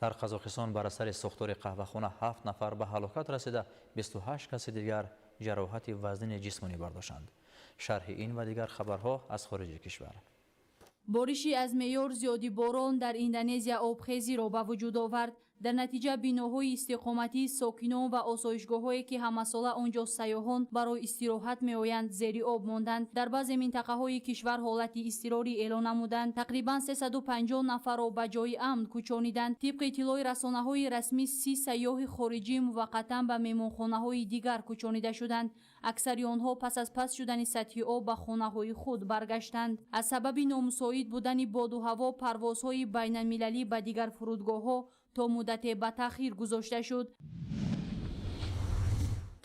Speaker 6: дар Қазоқистон бар асари сохтори қаҳвахона 7 нафар ба ҳалокат расида, 28 каси дигар ҷароҳати вазнини ҷисмонӣ бардоштанд. шарҳи ин ва дигар хабарҳо аз хориҷи кишвар.
Speaker 19: бориши аз меъёр зиёди борон дар Индонезия обхезиро ба вуҷуд овард.
Speaker 3: дар натиҷа биноҳои истиқоматии сокинон ва осоишгоҳҳое ки ҳамасола онҷо сайёҳон барои истироҳат меоянд зери об монданд. Дар баъзе минтақаҳои кишвар ҳолати изтирорӣ эълон намуданд. Тақрибан 350 нафарро ба ҷои амн кӯчониданд. тибқи иттилои расонаҳои расмӣ 30 сайёҳи хориҷӣ муваққатан ба меҳмонхонаҳои дигар кӯчонида шуданд. аксари онҳо пас аз паст шудани сатҳи об ба хонаҳои худ баргаштанд. аз сабаби номусоид будани боду ҳаво парвозҳои байналмилалӣ ба дигар фурудгоҳҳо то муддате ба таъхир гузошта шуд.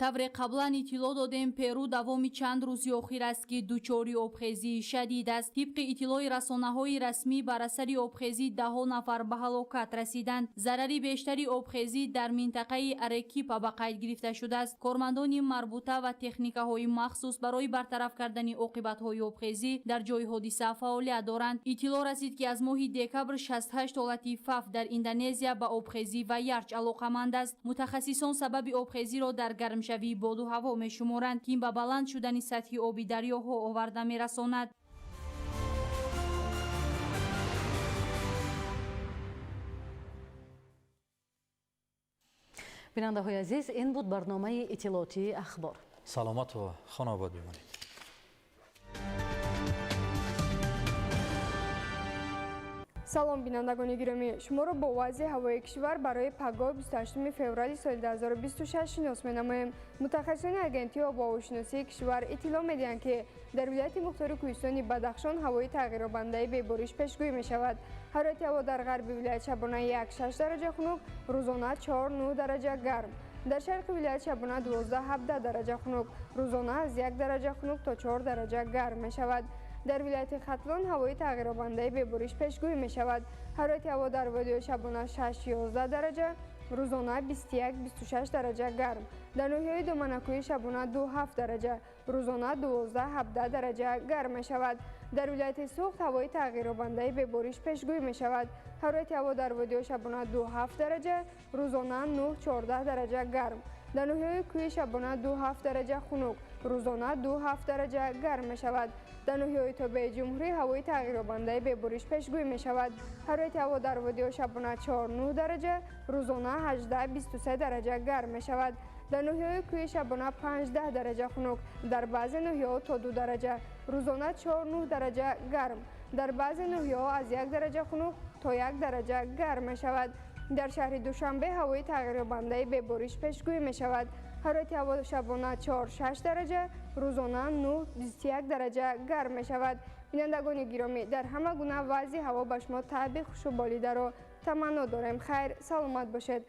Speaker 3: тавре қаблан иттилоъ додем, Перу давоми чанд рӯзи охир аст ки дучори обхезии шадид аст. тибқи иттилои расонаҳои расмӣ бар асари обхезӣ даҳо нафар ба ҳалокат расиданд. зарари бештари обхезӣ дар минтақаи Арекипа ба қайд гирифта шудааст. кормандони марбута ва техникаҳои махсус барои бартараф кардани оқибатҳои обхезӣ дар ҷои ҳодиса фаъолият доранд. иттилоъ расид ки аз моҳи декабр 68 ҳолати фавт дар Индонезия ба обхезӣ ва ярч алоқаманд аст. мутахассисон сабаби обхезиро дар гармшавии боду ҳаво мешуморанд ки ин ба баланд шудани сатҳи оби дарёҳо оварда мерасонад.
Speaker 5: бинандаҳои азиз, ин буд барномаи иттилоотии ахбор.
Speaker 6: саломату хонобод бимонед.
Speaker 19: салом бинандагони гиромӣ, шуморо бо вазъи ҳавои кишвар барои пагоҳ 28 феврали соли 2026 шинос менамоем. мутахассисони агентии обу ҳавошиносии кишвар иттилоъ медиҳанд ки дар вилояти мухтори кӯҳистони Бадахшон ҳавои тағйирёбандаи бебориш пешгӯӣ мешавад. ҳарорати ҳаво дар ғарби вилоят шабона 1-6 дараҷа хунук, рӯзона 4-9 дараҷа гарм. дар шарқи вилоят шабона 12-17 дараҷа хунук, рӯзона аз 1 дараҷа хунук то 4 дараҷа гарм мешавад. дар вилояти Хатлон ҳавои тағйирёбандаи бебориш пешгӯӣ мешавад. ҳарорати ҳаво дар водиҳои шабона 6-11 дараҷа, рӯзона 21-26 дараҷа гарм. дар ноҳияҳои Доманакӯҳӣ шабона 2-7 дараҷа, рӯзона 12-17 дараҷа гарм мешавад. дар вилояти Суғд ҳавои тағйирёбандаи бебориш пешгӯӣ мешавад. ҳарорати ҳаво дар водиҳои шабона 2-7 дараҷа, рӯзона 9-14 дараҷа гарм. дар ноҳияҳои Кӯҳӣ шабона 2-7 дараҷа хунук, рӯзона 2-7 дараҷа гарм мешавад. дар ноҳияҳои Тобеи Ҷумҳурӣ ҳавои тағйирёбандаи бебориш пешгӯӣ мешавад. ҳарорати ҳаво дар водиҳои шабона 4-9 дараҷа, рӯзона 18-23 дараҷа гарм мешавад. дар ноҳияҳои Кӯҳӣ шабона 5-10 дараҷа хунук, дар баъзе ноҳияҳо то 2 дараҷа, рӯзона 4-9 дараҷа гарм. дар баъзе ноҳияҳо аз 1 дараҷа хунук то 1 дараҷа гарм мешавад. дар шаҳри Душанбе ҳавои тағйирёбандаи бебориш пешгӯӣ мешавад. ҳарорати ҳаво шабона 4-6 дараҷа, рӯзона 9-21 дараҷа гарм мешавад. бинандагони гиромӣ, дар ҳама гуна вазъи ҳаво ба шумо таъби хушуболидаро таманно дорем. хайр, саломат бошед.